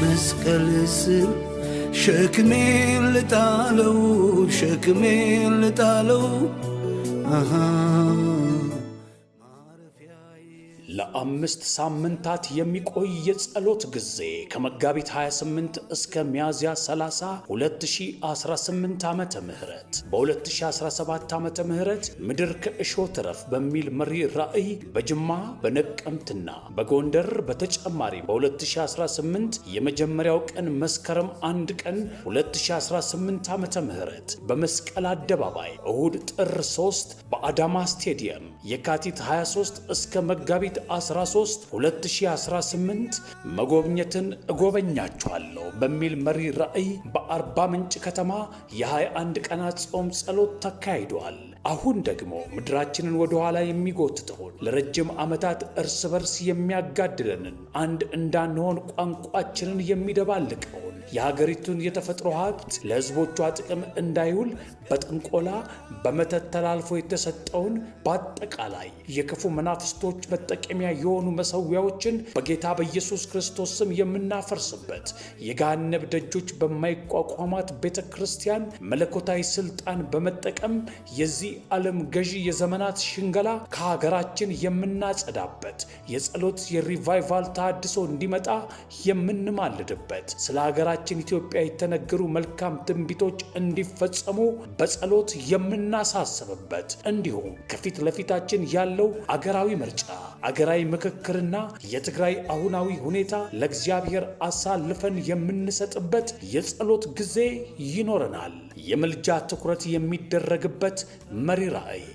መስቀል ስር ሸክሜን ልጣለው ለአምስት ሳምንታት የሚቆይ የጸሎት ጊዜ ከመጋቢት 28 እስከ ሚያዝያ 30 2018 ዓመተ ምህረት በ2017 ዓመተ ምህረት ምድር ከእሾህ ትረፍ በሚል መሪ ራዕይ በጅማ በነቀምትና በጎንደር በተጨማሪ በ2018 የመጀመሪያው ቀን መስከረም 1 ቀን 2018 ዓመተ ምህረት በመስቀል አደባባይ እሁድ ጥር 3 በአዳማ ስቴዲየም የካቲት 23 እስከ መጋቢት 13 2018 መጎብኘትን እጎበኛችኋለሁ በሚል መሪ ራዕይ በአርባ ምንጭ ከተማ የ21 ቀናት ጾም ጸሎት ተካሂዷል። አሁን ደግሞ ምድራችንን ወደ ኋላ የሚጎትተውን ለረጅም ዓመታት እርስ በርስ የሚያጋድለንን አንድ እንዳንሆን ቋንቋችንን የሚደባልቀውን የሀገሪቱን የተፈጥሮ ሀብት ለሕዝቦቿ ጥቅም እንዳይውል በጥንቆላ በመተት ተላልፎ የተሰጠውን በአጠቃላይ የክፉ መናፍስቶች መጠቀሚያ የሆኑ መሠዊያዎችን በጌታ በኢየሱስ ክርስቶስ ስም የምናፈርስበት የገሃነም ደጆች በማይቋቋማት ቤተ ክርስቲያን መለኮታዊ ስልጣን በመጠቀም የዚህ ዓለም ገዢ የዘመናት ሽንገላ ከሀገራችን የምናጸዳበት የጸሎት የሪቫይቫል ተሃድሶ እንዲመጣ የምንማልድበት ስለ ሀገራችን ኢትዮጵያ የተነገሩ መልካም ትንቢቶች እንዲፈጸሙ በጸሎት የምናሳስብበት እንዲሁም ከፊት ለፊታችን ያለው አገራዊ ምርጫ፣ አገራዊ ምክክርና የትግራይ አሁናዊ ሁኔታ ለእግዚአብሔር አሳልፈን የምንሰጥበት የጸሎት ጊዜ ይኖረናል። የምልጃ ትኩረት የሚደረግበት መሪ ራዕይ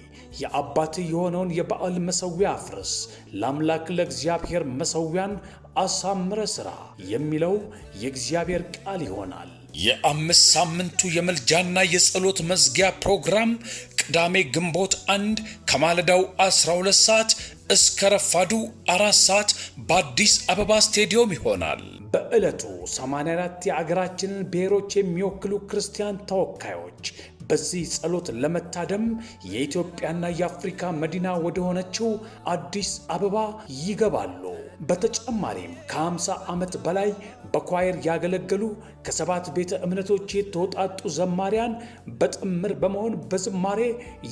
የአባት የሆነውን የበዓል መሠዊያ አፍርስ፣ ለአምላክ ለእግዚአብሔር መሠዊያን አሳምረ ሥራ የሚለው የእግዚአብሔር ቃል ይሆናል። የአምስት ሳምንቱ የምልጃና የጸሎት መዝጊያ ፕሮግራም ቅዳሜ ግንቦት 1 ከማለዳው 12 ሰዓት እስከ ረፋዱ 4 ሰዓት በአዲስ አበባ ስቴዲየም ይሆናል። በዕለቱ 84 የአገራችንን ብሔሮች የሚወክሉ ክርስቲያን ተወካዮች በዚህ ጸሎት ለመታደም የኢትዮጵያና የአፍሪካ መዲና ወደ ሆነችው አዲስ አበባ ይገባሉ። በተጨማሪም ከ50 ዓመት በላይ በኳየር ያገለገሉ ከ7 ቤተ እምነቶች የተወጣጡ ዘማሪያን በጥምር በመሆን በዝማሬ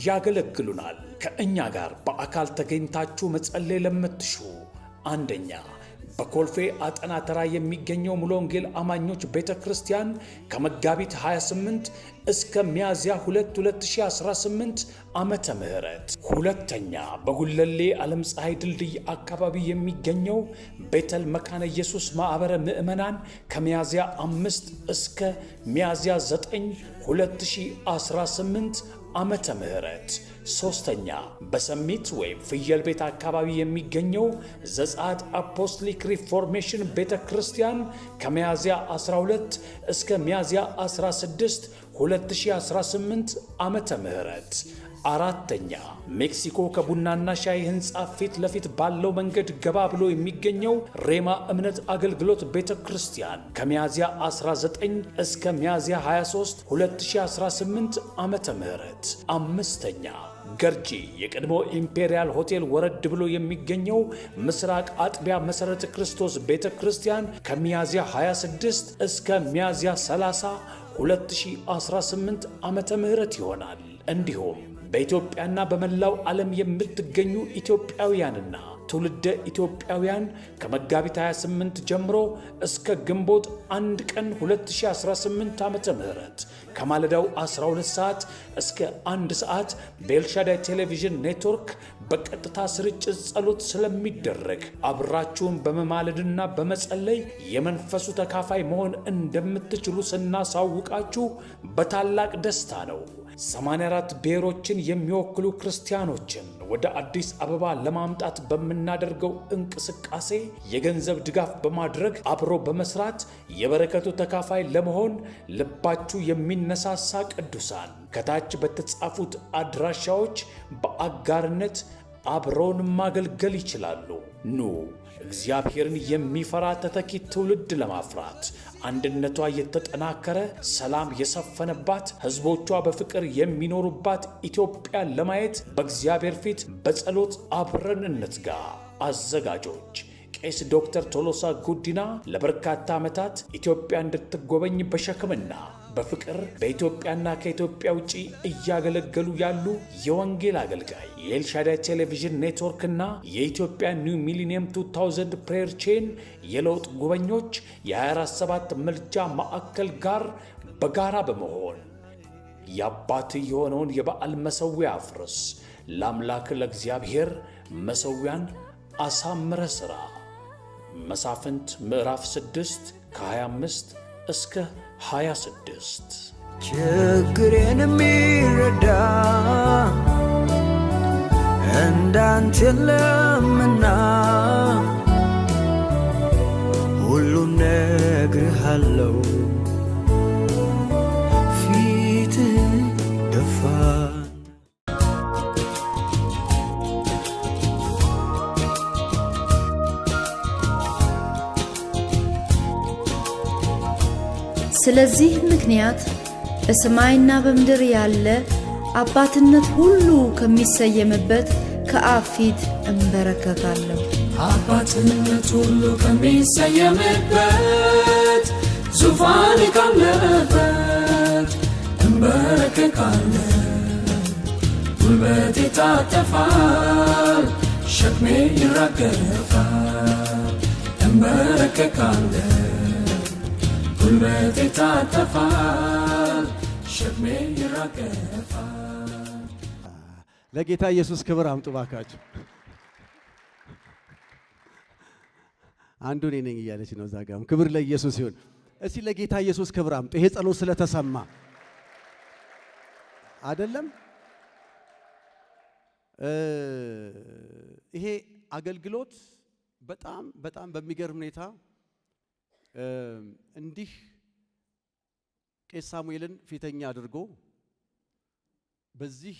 ያገለግሉናል። ከእኛ ጋር በአካል ተገኝታችሁ መጸለይ ለምትሹ አንደኛ በኮልፌ አጠና ተራ የሚገኘው ሙሉ ወንጌል አማኞች ቤተ ክርስቲያን ከመጋቢት 28 እስከ ሚያዝያ 2 2018 ዓመተ ምህረት። ሁለተኛ በጉለሌ ዓለም ፀሐይ ድልድይ አካባቢ የሚገኘው ቤተል መካነ ኢየሱስ ማኅበረ ምዕመናን ከሚያዝያ 5 እስከ ሚያዝያ 9 2018 ዓመተ ምህረት። ሶስተኛ በሰሚት ወይም ፍየል ቤት አካባቢ የሚገኘው ዘጸአት አፖስቶሊክ ሪፎርሜሽን ቤተ ክርስቲያን ከሚያዝያ 12 እስከ ሚያዝያ 16 2018 ዓመተ ምህረት። አራተኛ ሜክሲኮ ከቡናና ሻይ ህንፃ ፊት ለፊት ባለው መንገድ ገባ ብሎ የሚገኘው ሬማ እምነት አገልግሎት ቤተ ክርስቲያን ከሚያዝያ 19 እስከ ሚያዝያ 23 2018 ዓመተ ምህረት። አምስተኛ ገርጂ የቀድሞ ኢምፔሪያል ሆቴል ወረድ ብሎ የሚገኘው ምስራቅ አጥቢያ መሠረተ ክርስቶስ ቤተ ክርስቲያን ከሚያዝያ 26 እስከ ሚያዝያ 30 2018 ዓመተ ምህረት ይሆናል። እንዲሁም በኢትዮጵያና በመላው ዓለም የምትገኙ ኢትዮጵያውያንና ትውልደ ኢትዮጵያውያን ከመጋቢት 28 ጀምሮ እስከ ግንቦት 1 ቀን 2018 ዓመተ ምህረት ከማለዳው 12 ሰዓት እስከ 1 ሰዓት በኤልሻዳይ ቴሌቪዥን ኔትወርክ በቀጥታ ስርጭት ጸሎት ስለሚደረግ አብራችሁን በመማለድና በመጸለይ የመንፈሱ ተካፋይ መሆን እንደምትችሉ ስናሳውቃችሁ በታላቅ ደስታ ነው። 84 ብሔሮችን የሚወክሉ ክርስቲያኖችን ወደ አዲስ አበባ ለማምጣት በምናደርገው እንቅስቃሴ የገንዘብ ድጋፍ በማድረግ አብሮ በመስራት የበረከቱ ተካፋይ ለመሆን ልባችሁ የሚነሳሳ ቅዱሳን ከታች በተጻፉት አድራሻዎች በአጋርነት አብረውን ማገልገል ይችላሉ። ኑ እግዚአብሔርን የሚፈራ ተተኪ ትውልድ ለማፍራት አንድነቷ የተጠናከረ ሰላም የሰፈነባት ሕዝቦቿ በፍቅር የሚኖሩባት ኢትዮጵያን ለማየት በእግዚአብሔር ፊት በጸሎት አብረን እንትጋ። አዘጋጆች ቄስ ዶክተር ቶሎሳ ጉዲና ለበርካታ ዓመታት ኢትዮጵያ እንድትጎበኝ በሸክምና በፍቅር በኢትዮጵያና ከኢትዮጵያ ውጪ እያገለገሉ ያሉ የወንጌል አገልጋይ የኤልሻዳይ ቴሌቪዥን ኔትወርክና የኢትዮጵያ ኒው ሚሊኒየም 2000 ፕሬየር ቼን የለውጥ ጉበኞች የ24/7 ምልጃ ማዕከል ጋር በጋራ በመሆን የአባት የሆነውን የበዓል መሠዊያ አፍርስ፣ ለአምላክ ለእግዚአብሔር መሠዊያን አሳምረ ሥራ። መሳፍንት ምዕራፍ 6 ከ25 እስከ 26። ችግሬን የሚረዳ እንዳንተ የለምና ሁሉን ነግሬሃለሁ ፊትህ ደፋ። ስለዚህ ምክንያት በሰማይና በምድር ያለ አባትነት ሁሉ ከሚሰየምበት ከአብ ፊት እንበረከካለሁ። አባትነት ሁሉ ከሚሰየምበት ዙፋን ካለበት እንበረከካለሁ። ጉልበቴ ይታጠፋል፣ ሸክሜ ይራገፋል። እንበረከካለሁ፣ ጉልበቴ ይታጠፋል፣ ሸክሜ ይራገፋል። ለጌታ ኢየሱስ ክብር አምጡ ባካችሁ። አንዱ እኔ ነኝ እያለች ነው እዛ ጋርም። ክብር ለኢየሱስ ይሁን። እስቲ ለጌታ ኢየሱስ ክብር አምጡ። ይሄ ጸሎት ስለተሰማ አይደለም። ይሄ አገልግሎት በጣም በጣም በሚገርም ሁኔታ እንዲህ ቄስ ሳሙኤልን ፊተኛ አድርጎ በዚህ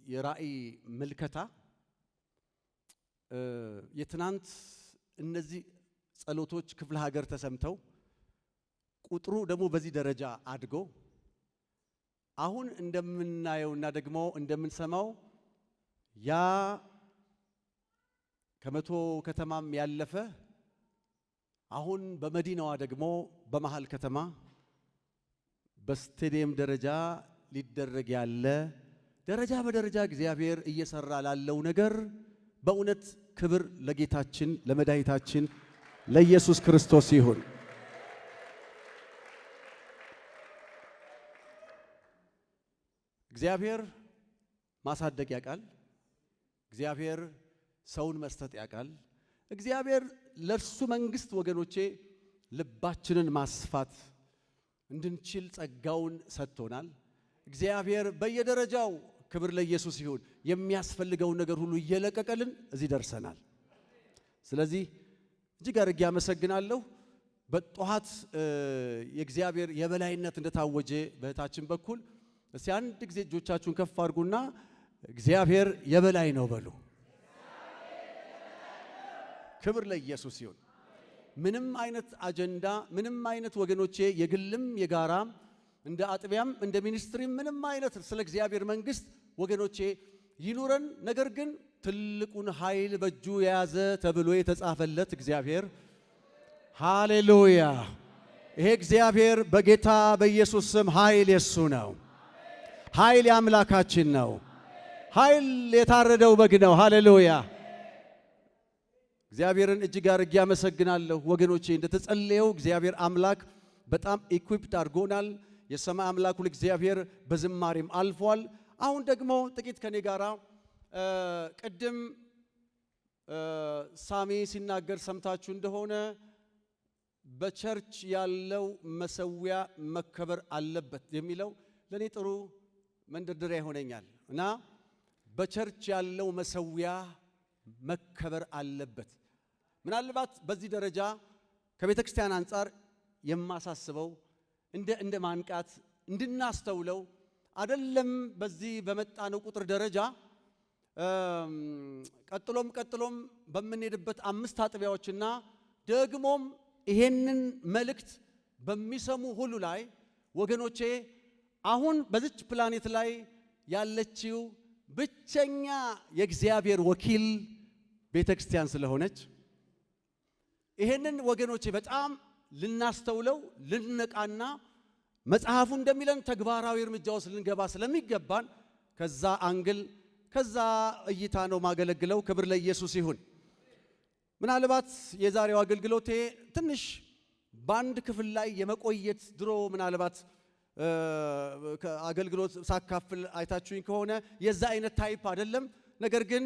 የራእይ ምልከታ የትናንት እነዚህ ጸሎቶች ክፍለ ሀገር ተሰምተው ቁጥሩ ደግሞ በዚህ ደረጃ አድጎ አሁን እንደምናየውና ደግሞ እንደምንሰማው ያ ከመቶ ከተማም ያለፈ አሁን በመዲናዋ ደግሞ በመሃል ከተማ በስቴዲየም ደረጃ ሊደረግ ያለ ደረጃ በደረጃ እግዚአብሔር እየሰራ ላለው ነገር በእውነት ክብር ለጌታችን ለመድኃኒታችን ለኢየሱስ ክርስቶስ ይሁን። እግዚአብሔር ማሳደግ ያውቃል። እግዚአብሔር ሰውን መስጠት ያውቃል። እግዚአብሔር ለእርሱ መንግስት ወገኖቼ ልባችንን ማስፋት እንድንችል ጸጋውን ሰጥቶናል። እግዚአብሔር በየደረጃው ክብር ለኢየሱስ ይሁን የሚያስፈልገውን ነገር ሁሉ እየለቀቀልን እዚህ ደርሰናል። ስለዚህ እጅግ አድርጌ አመሰግናለሁ። በጠዋት የእግዚአብሔር የበላይነት እንደታወጀ በእህታችን በኩል እስቲ አንድ ጊዜ እጆቻችሁን ከፍ አድርጉና እግዚአብሔር የበላይ ነው በሉ። ክብር ለኢየሱስ ይሁን። ምንም አይነት አጀንዳ ምንም አይነት ወገኖቼ የግልም የጋራም እንደ አጥቢያም እንደ ሚኒስትሪም ምንም አይነት ስለ እግዚአብሔር መንግስት ወገኖቼ ይኑረን። ነገር ግን ትልቁን ኃይል በእጁ የያዘ ተብሎ የተጻፈለት እግዚአብሔር ሃሌሉያ። ይሄ እግዚአብሔር በጌታ በኢየሱስ ስም ኃይል የሱ ነው። ኃይል የአምላካችን ነው። ኃይል የታረደው በግ ነው። ሃሌሉያ። እግዚአብሔርን እጅግ አድርጌ አመሰግናለሁ ወገኖቼ። እንደተጸለየው እግዚአብሔር አምላክ በጣም ኢኩዊፕድ አድርጎናል። የሰማይ አምላክ ሁሉ እግዚአብሔር በዝማሬም አልፏል። አሁን ደግሞ ጥቂት ከኔ ጋራ ቅድም ሳሚ ሲናገር ሰምታችሁ እንደሆነ በቸርች ያለው መሰዊያ መከበር አለበት የሚለው ለኔ ጥሩ መንደርደሪያ ይሆነኛል እና በቸርች ያለው መሰዊያ መከበር አለበት። ምናልባት በዚህ ደረጃ ከቤተ ክርስቲያን አንጻር የማሳስበው እንደ ማንቃት እንድናስተውለው አይደለም። በዚህ በመጣነው ቁጥር ደረጃ ቀጥሎም በምንሄድበት 5 አጥቢያዎችና ደግሞም ይሄንን መልእክት በሚሰሙ ሁሉ ላይ ወገኖቼ አሁን በዚች ፕላኔት ላይ ያለችው ብቸኛ የእግዚአብሔር ወኪል ቤተ ክርስቲያን ስለሆነች ይሄንን ወገኖቼ በጣም ልናስተውለው ልንነቃና መጽሐፉ እንደሚለን ተግባራዊ እርምጃ ውስጥ ልንገባ ስለሚገባን ከዛ አንግል ከዛ እይታ ነው ማገለግለው። ክብር ለኢየሱስ ይሁን። ምናልባት የዛሬው አገልግሎቴ ትንሽ ባንድ ክፍል ላይ የመቆየት ድሮ ምናልባት አገልግሎት ሳካፍል አይታችሁኝ ከሆነ የዛ አይነት ታይፕ አይደለም። ነገር ግን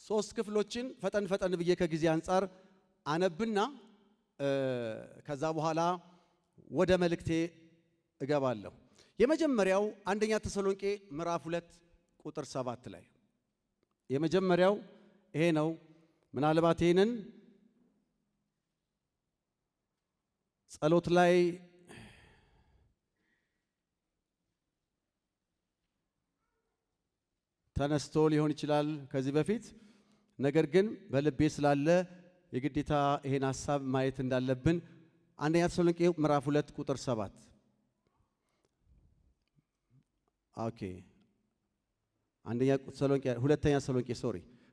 3 ክፍሎችን ፈጠን ብዬ ከጊዜ አንፃር አነብና ከዛ በኋላ ወደ መልእክቴ እገባለሁ። የመጀመሪያው አንደኛ ተሰሎንቄ ምዕራፍ 2 ቁጥር 7 ላይ የመጀመሪያው ይሄ ነው። ምናልባት ይሄንን ጸሎት ላይ ተነስቶ ሊሆን ይችላል ከዚህ በፊት፣ ነገር ግን በልቤ ስላለ የግዴታ ይሄን ሐሳብ ማየት እንዳለብን አንደኛ ተሰሎንቄ ምዕራፍ 2 ቁጥር 7 ኦኬ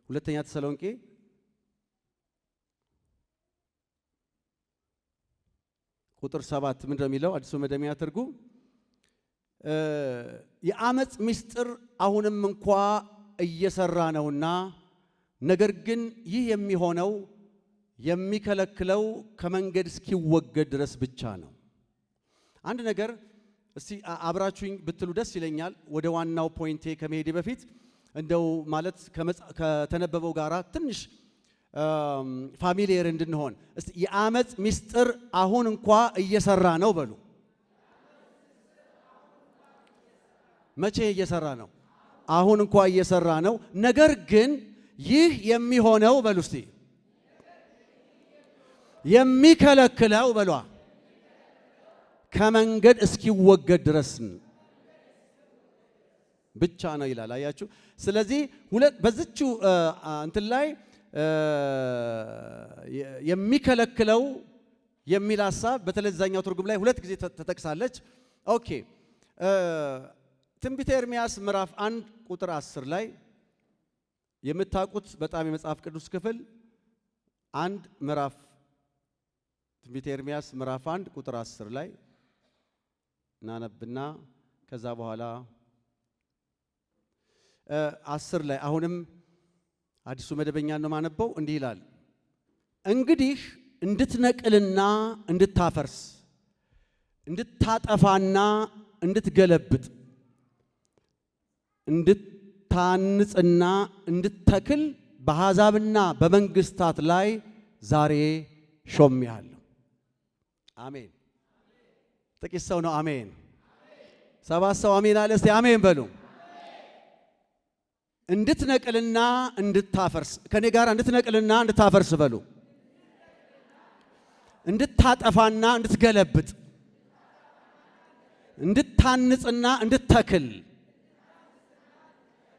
ሁለተኛ ተሰሎንቄ ቁጥር 7 ምንድነው የሚለው? አዲሱ መደበኛ ትርጉም የአመጽ ምስጢር አሁንም እንኳ እየሰራ ነውና፣ ነገር ግን ይህ የሚሆነው የሚከለክለው ከመንገድ እስኪወገድ ድረስ ብቻ ነው። አንድ ነገር እስቲ አብራችሁኝ ብትሉ ደስ ይለኛል። ወደ ዋናው ፖይንቴ ከመሄዴ በፊት እንደው ማለት ከተነበበው ጋራ ትንሽ ፋሚሊየር እንድንሆን እስቲ የአመጽ ምስጢር አሁን እንኳ እየሰራ ነው በሉ። መቼ እየሰራ ነው? አሁን እንኳ እየሰራ ነው። ነገር ግን ይህ የሚሆነው በሉ እስቲ የሚከለክለው በሏ ከመንገድ እስኪወገድ ድረስ ብቻ ነው ይላል። አያችሁ። ስለዚህ በዚቹ እንትን ላይ የሚከለክለው የሚል ሐሳብ በተለዛኛው ትርጉም ላይ 2 ጊዜ ተጠቅሳለች። ኦኬ ትንቢተ ኤርምያስ ምዕራፍ 1 ቁጥር 10 ላይ የምታውቁት በጣም የመጽሐፍ ቅዱስ ክፍል ትንቢተ ኤርምያስ ምዕራፍ 1 ቁጥር 10 ላይ እናነብና ከዛ በኋላ 10 ላይ አሁንም አዲሱ መደበኛ ነው ማነበው። እንዲህ ይላል፣ እንግዲህ እንድትነቅልና እንድታፈርስ እንድታጠፋና እንድትገለብጥ እንድታንጽና እንድትተክል በአሕዛብና በመንግስታት ላይ ዛሬ ሾሜሃለሁ። አሜን። ጥቂት ሰው ነው አሜን። 7 ሰው አሜን አለ። እስቲ አሜን በሉ። እንድትነቅልና እንድታፈርስ፣ ከኔ ጋር እንድትነቅልና እንድታፈርስ በሉ። እንድታጠፋና እንድትገለብጥ፣ እንድታንጽና እንድትተክል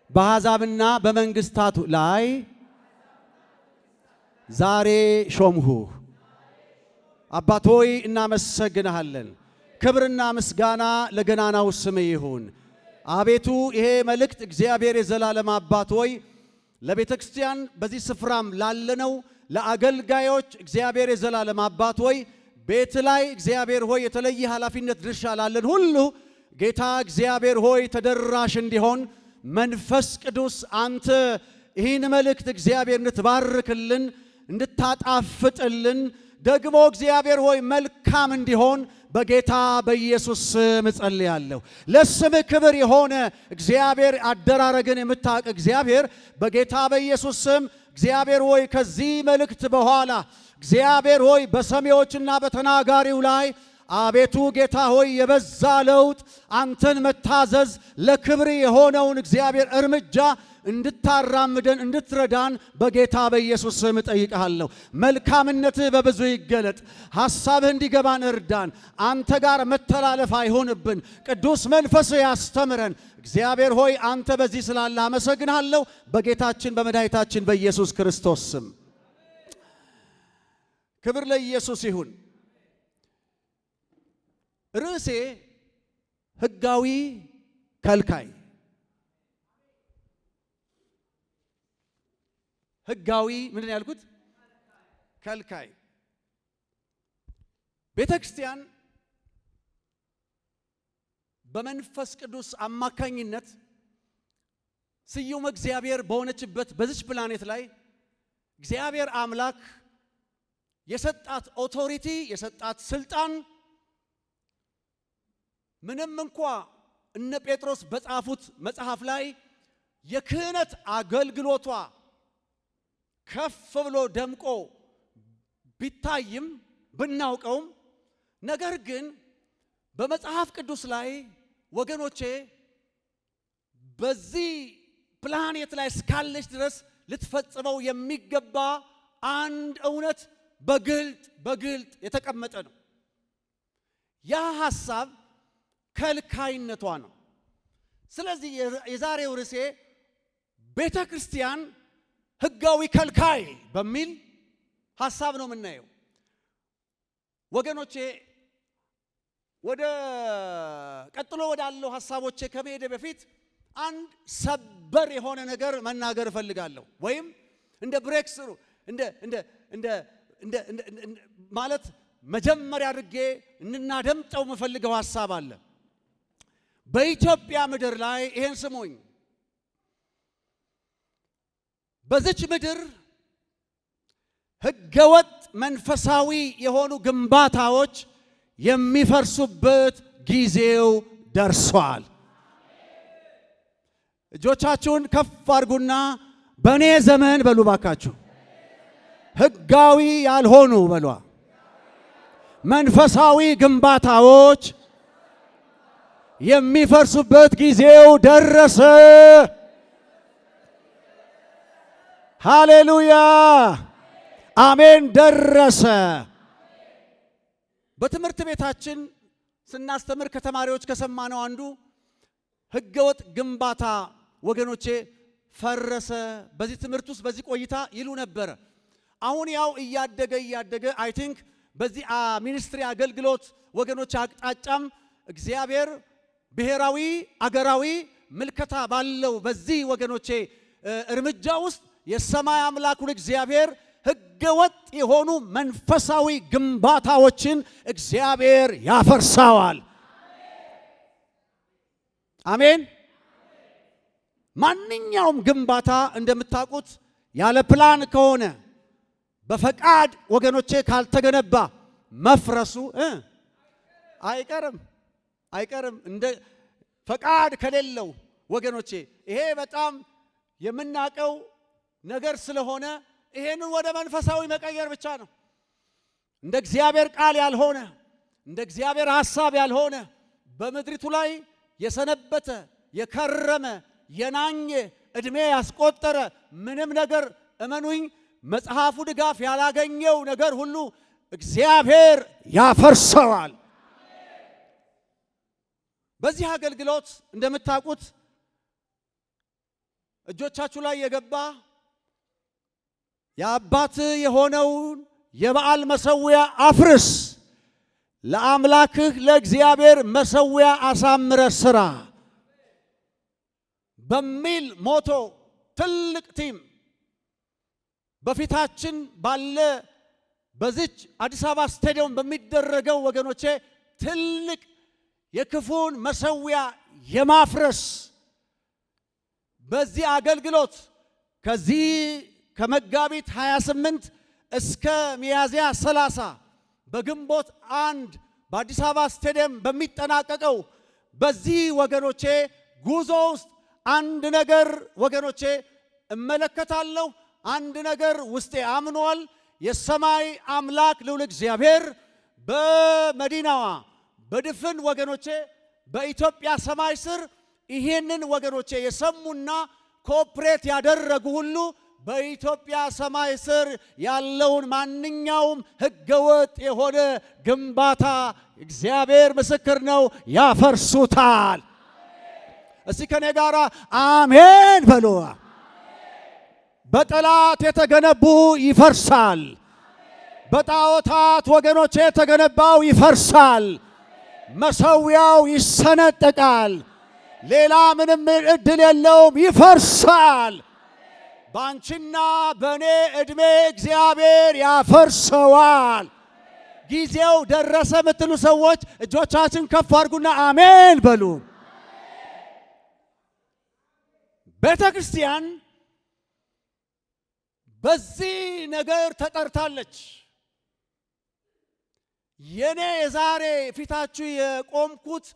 በአሕዛብና በመንግስታቱ ላይ ዛሬ ሾምሁህ። አባት ሆይ እናመሰግንሃለን። ክብርና ምስጋና ለገናናው ስም ይሁን። አቤቱ ይሄ መልእክት እግዚአብሔር የዘላለም አባት ሆይ ለቤተ ክርስቲያን በዚህ ስፍራም ላለነው ለአገልጋዮች እግዚአብሔር የዘላለም አባት ሆይ ቤት ላይ እግዚአብሔር ሆይ የተለየ ኃላፊነት ድርሻ ላለን ሁሉ ጌታ እግዚአብሔር ሆይ ተደራሽ እንዲሆን መንፈስ ቅዱስ አንተ ይህን መልእክት እግዚአብሔር እንድትባርክልን እንድታጣፍጥልን ደግሞ እግዚአብሔር ሆይ መልካም እንዲሆን በጌታ በኢየሱስ ስም እጸልያለሁ። ለስም ክብር የሆነ እግዚአብሔር አደራረግን የምታውቅ እግዚአብሔር በጌታ በኢየሱስ ስም እግዚአብሔር ሆይ ከዚህ መልእክት በኋላ እግዚአብሔር ሆይ በሰሚዎችና በተናጋሪው ላይ አቤቱ ጌታ ሆይ የበዛ ለውጥ አንተን መታዘዝ ለክብር የሆነውን እግዚአብሔር እርምጃ እንድታራምደን እንድትረዳን በጌታ በኢየሱስ ስም እጠይቅሃለሁ። መልካምነትህ በብዙ ይገለጥ። ሐሳብህ እንዲገባን እርዳን። አንተ ጋር መተላለፍ አይሆንብን። ቅዱስ መንፈስ ያስተምረን። እግዚአብሔር ሆይ አንተ በዚህ ስላለ አመሰግናለሁ። በጌታችን በመድኃኒታችን በኢየሱስ ክርስቶስ ስም ክብር ለኢየሱስ ይሁን። ርዕሴ ሕጋዊ ከልካይ። ሕጋዊ ምንድን ያልኩት? ከልካይ ቤተክርስቲያን በመንፈስ ቅዱስ አማካኝነት ስዩም እግዚአብሔር በሆነችበት በዚች ፕላኔት ላይ እግዚአብሔር አምላክ የሰጣት ኦቶሪቲ የሰጣት ስልጣን ምንም እንኳ እነ ጴጥሮስ በጻፉት መጽሐፍ ላይ የክህነት አገልግሎቷ ከፍ ብሎ ደምቆ ቢታይም ብናውቀውም ነገር ግን በመጽሐፍ ቅዱስ ላይ ወገኖቼ በዚህ ፕላኔት ላይ እስካለች ድረስ ልትፈጽመው የሚገባ አንድ እውነት በግልጥ የተቀመጠ ነው። ያ ሐሳብ ከልካይነቷ ነው። ስለዚህ የዛሬው ርዕሴ ቤተ ክርስቲያን ሕጋዊ ከልካይ በሚል ሐሳብ ነው የምናየው። ወገኖቼ ወደ ቀጥሎ ወዳለው ሐሳቦቼ ከመሄደ በፊት አንድ ሰበር የሆነ ነገር መናገር እፈልጋለሁ። ወይም እንደ ብሬክ ስሩ እንደ ማለት መጀመሪያ አድርጌ እንናደምጠው የምፈልገው ሐሳብ አለ። በኢትዮጵያ ምድር ላይ ይሄን ስሙኝ፣ በዚች ምድር ሕገወጥ መንፈሳዊ የሆኑ ግንባታዎች የሚፈርሱበት ጊዜው ደርሷል። እጆቻችሁን ከፍ አድርጉና በእኔ ዘመን በሉ ባካችሁ፣ ሕጋዊ ያልሆኑ በሏ መንፈሳዊ ግንባታዎች የሚፈርሱበት ጊዜው ደረሰ። ሃሌሉያ አሜን። ደረሰ። በትምህርት ቤታችን ስናስተምር ከተማሪዎች ከሰማነው አንዱ ሕገወጥ ግንባታ ወገኖቼ ፈረሰ በዚህ ትምህርት ውስጥ በዚህ ቆይታ ይሉ ነበር። አሁን ያው እያደገ አይ ቲንክ በዚህ ሚኒስትሪ አገልግሎት ወገኖች አቅጣጫም እግዚአብሔር ብሔራዊ አገራዊ ምልከታ ባለው በዚህ ወገኖቼ እርምጃ ውስጥ የሰማይ አምላኩን እግዚአብሔር ሕገወጥ የሆኑ መንፈሳዊ ግንባታዎችን እግዚአብሔር ያፈርሳዋል። አሜን። ማንኛውም ግንባታ እንደምታውቁት ያለ ፕላን ከሆነ በፈቃድ ወገኖቼ ካልተገነባ መፍረሱ አይቀርም። እንደ ፈቃድ ከሌለው ወገኖቼ ይሄ በጣም የምናቀው ነገር ስለሆነ ይሄንን ወደ መንፈሳዊ መቀየር ብቻ ነው። እንደ እግዚአብሔር ቃል ያልሆነ እንደ እግዚአብሔር ሐሳብ ያልሆነ በምድሪቱ ላይ የሰነበተ የከረመ የናኘ ዕድሜ ያስቆጠረ ምንም ነገር እመኑኝ መጽሐፉ ድጋፍ ያላገኘው ነገር ሁሉ እግዚአብሔር ያፈርሰዋል። በዚህ አገልግሎት እንደምታውቁት እጆቻችሁ ላይ የገባ የአባት የሆነውን የበዓል መሰዊያ አፍርስ፣ ለአምላክህ ለእግዚአብሔር መሰዊያ አሳምረ ስራ በሚል ሞቶ ትልቅ ቲም በፊታችን ባለ በዚች አዲስ አበባ ስቴዲየም በሚደረገው ወገኖቼ ትልቅ የክፉን መሰዊያ የማፍረስ በዚህ አገልግሎት ከዚህ ከመጋቢት 28 እስከ ሚያዝያ 30 በግንቦት 1 በአዲስ አበባ ስቴዲየም በሚጠናቀቀው በዚህ ወገኖቼ ጉዞ ውስጥ አንድ ነገር ወገኖቼ እመለከታለሁ። አንድ ነገር ውስጤ አምኗል። የሰማይ አምላክ ልዑል እግዚአብሔር በመዲናዋ በድፍን ወገኖቼ በኢትዮጵያ ሰማይ ስር ይሄንን ወገኖቼ የሰሙና ኮኦፕሬት ያደረጉ ሁሉ በኢትዮጵያ ሰማይ ስር ያለውን ማንኛውም ሕገወጥ የሆነ ግንባታ እግዚአብሔር ምስክር ነው ያፈርሱታል። እስቲ ከኔ ጋር አሜን በሉ። በጠላት የተገነቡ ይፈርሳል። በጣዖታት ወገኖቼ የተገነባው ይፈርሳል። መሰዊያው ይሰነጠቃል። ሌላ ምንም እድል የለውም፣ ይፈርሳል። ባንቺና በኔ እድሜ እግዚአብሔር ያፈርሰዋል። ጊዜው ደረሰ የምትሉ ሰዎች እጆቻችን ከፍ አድርጉና አሜን በሉ። ቤተ ክርስቲያን በዚህ ነገር ተጠርታለች። የኔ የዛሬ ፊታችሁ የቆምኩት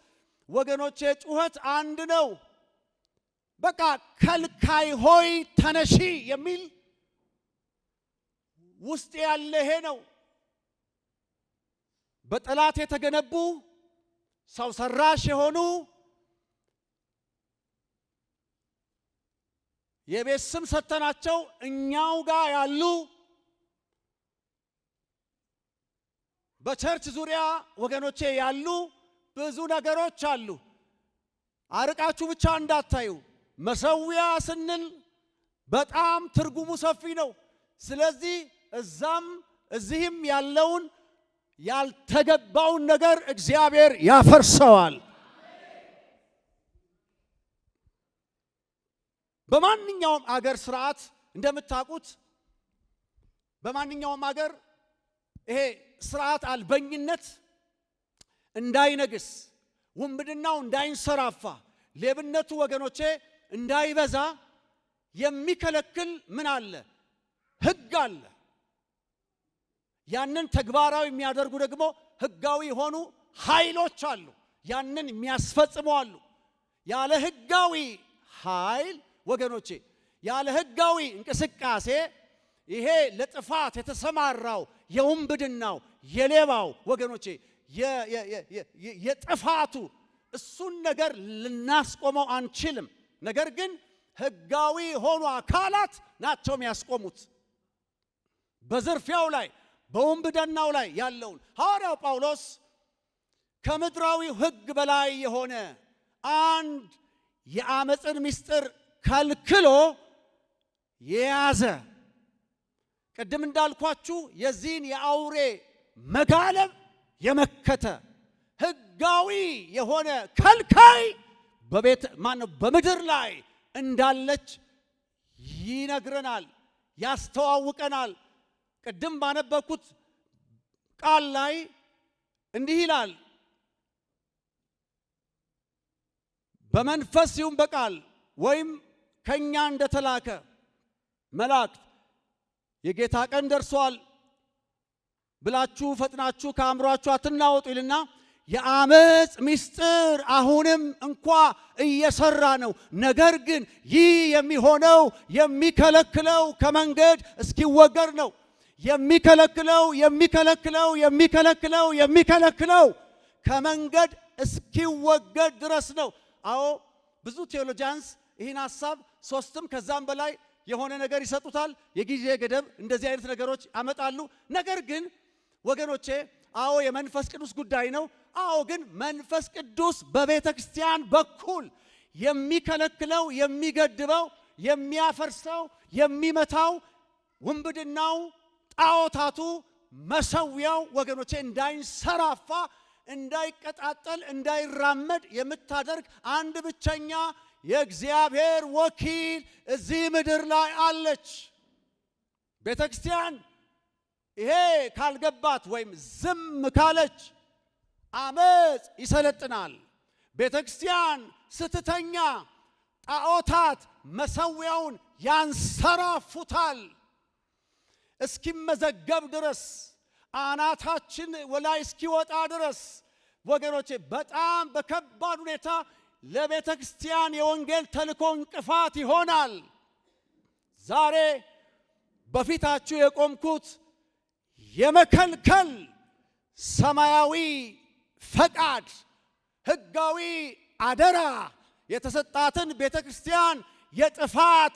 ወገኖቼ ጩኸት አንድ ነው። በቃ ከልካይ ሆይ ተነሺ የሚል ውስጥ ያለ ይሄ ነው። በጠላት የተገነቡ ሰው ሰራሽ የሆኑ የቤት ስም ሰተናቸው እኛው ጋር ያሉ በቸርች ዙሪያ ወገኖቼ ያሉ ብዙ ነገሮች አሉ። አርቃችሁ ብቻ እንዳታዩ። መሰዊያ ስንል በጣም ትርጉሙ ሰፊ ነው። ስለዚህ እዛም እዚህም ያለውን ያልተገባውን ነገር እግዚአብሔር ያፈርሰዋል። በማንኛውም አገር ስርዓት እንደምታውቁት በማንኛውም አገር ይሄ ስርዓት አልበኝነት እንዳይነግስ፣ ውንብድናው እንዳይንሰራፋ፣ ሌብነቱ ወገኖቼ እንዳይበዛ የሚከለክል ምን አለ? ሕግ አለ። ያንን ተግባራዊ የሚያደርጉ ደግሞ ሕጋዊ የሆኑ ኃይሎች አሉ። ያንን የሚያስፈጽሙ አሉ። ያለ ሕጋዊ ኃይል ወገኖቼ፣ ያለ ሕጋዊ እንቅስቃሴ ይሄ ለጥፋት የተሰማራው የውንብድናው የሌባው ወገኖቼ የጥፋቱ እሱን ነገር ልናስቆመው አንችልም። ነገር ግን ሕጋዊ ሆኑ አካላት ናቸው የሚያስቆሙት። በዝርፊያው ላይ በውንብድናው ላይ ያለውን ሐዋርያው ጳውሎስ ከምድራዊ ሕግ በላይ የሆነ አንድ የአመፅን ምስጢር ከልክሎ የያዘ ቅድም እንዳልኳችሁ የዚህን የአውሬ መጋለብ የመከተ ሕጋዊ የሆነ ከልካይ በምድር ላይ እንዳለች ይነግረናል፣ ያስተዋውቀናል። ቅድም ባነበብኩት ቃል ላይ እንዲህ ይላል፣ በመንፈስ ይሁን በቃል ወይም ከኛ እንደተላከ መላእክት የጌታ ቀን ደርሷል ብላችሁ ፈጥናችሁ ከአእምሯችሁ አትናወጡ ይልና የአመፅ ምስጢር አሁንም እንኳ እየሰራ ነው። ነገር ግን ይህ የሚሆነው የሚከለክለው ከመንገድ እስኪወገድ ነው። የሚከለክለው ከመንገድ እስኪወገድ ድረስ ነው። አዎ ብዙ ቴዎሎጂያንስ ይህን ሐሳብ ሶስትም ከዛም በላይ የሆነ ነገር ይሰጡታል። የጊዜ ገደብ እንደዚህ አይነት ነገሮች ያመጣሉ። ነገር ግን ወገኖቼ አዎ የመንፈስ ቅዱስ ጉዳይ ነው። አዎ ግን መንፈስ ቅዱስ በቤተ ክርስቲያን በኩል የሚከለክለው፣ የሚገድበው፣ የሚያፈርሰው፣ የሚመታው ውንብድናው፣ ጣዖታቱ፣ መሰዊያው ወገኖቼ እንዳይንሰራፋ፣ እንዳይቀጣጠል፣ እንዳይራመድ የምታደርግ አንድ ብቸኛ የእግዚአብሔር ወኪል እዚህ ምድር ላይ አለች። ቤተ ክርስቲያን ይሄ ካልገባት ወይም ዝም ካለች አመፅ ይሰለጥናል። ቤተ ክርስቲያን ስትተኛ ጣዖታት መሰዊያውን ያንሰራፉታል። እስኪመዘገብ ድረስ አናታችን ወላይ እስኪወጣ ድረስ ወገኖቼ በጣም በከባድ ሁኔታ ለቤተ ክርስቲያን የወንጌል ተልእኮ እንቅፋት ይሆናል። ዛሬ በፊታችሁ የቆምኩት የመከልከል ሰማያዊ ፈቃድ፣ ሕጋዊ አደራ የተሰጣትን ቤተ ክርስቲያን የጥፋት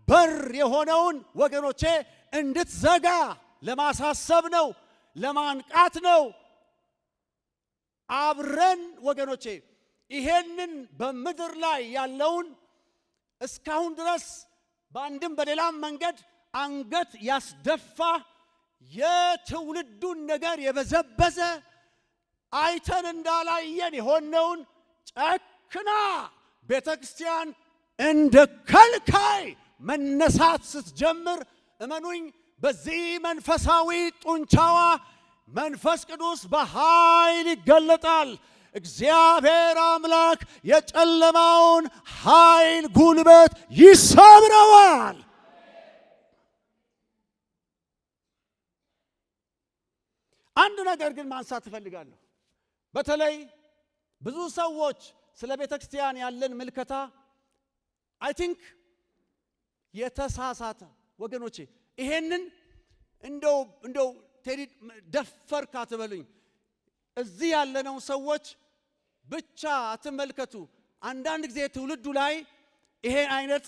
በር የሆነውን ወገኖቼ እንድትዘጋ ለማሳሰብ ነው፣ ለማንቃት ነው። አብረን ወገኖቼ ይሄንን በምድር ላይ ያለውን እስካሁን ድረስ በአንድም በሌላም መንገድ አንገት ያስደፋ የትውልዱን ነገር የበዘበዘ አይተን እንዳላየን የሆነውን ጨክና ቤተ ክርስቲያን እንደ ከልካይ መነሳት ስትጀምር እመኑኝ በዚህ መንፈሳዊ ጡንቻዋ መንፈስ ቅዱስ በኃይል ይገለጣል። እግዚአብሔር አምላክ የጨለማውን ኃይል ጉልበት ይሰብረዋል። አንድ ነገር ግን ማንሳት እፈልጋለሁ። በተለይ ብዙ ሰዎች ስለ ቤተ ክርስቲያን ያለን ምልከታ አይ ቲንክ የተሳሳተ ወገኖቼ፣ ይሄንን እንደው ቴዲ ደፈርክ አትበሉኝ። እዚህ ያለነው ሰዎች ብቻ አትመልከቱ። አንዳንድ ጊዜ ትውልዱ ላይ ይሄ አይነት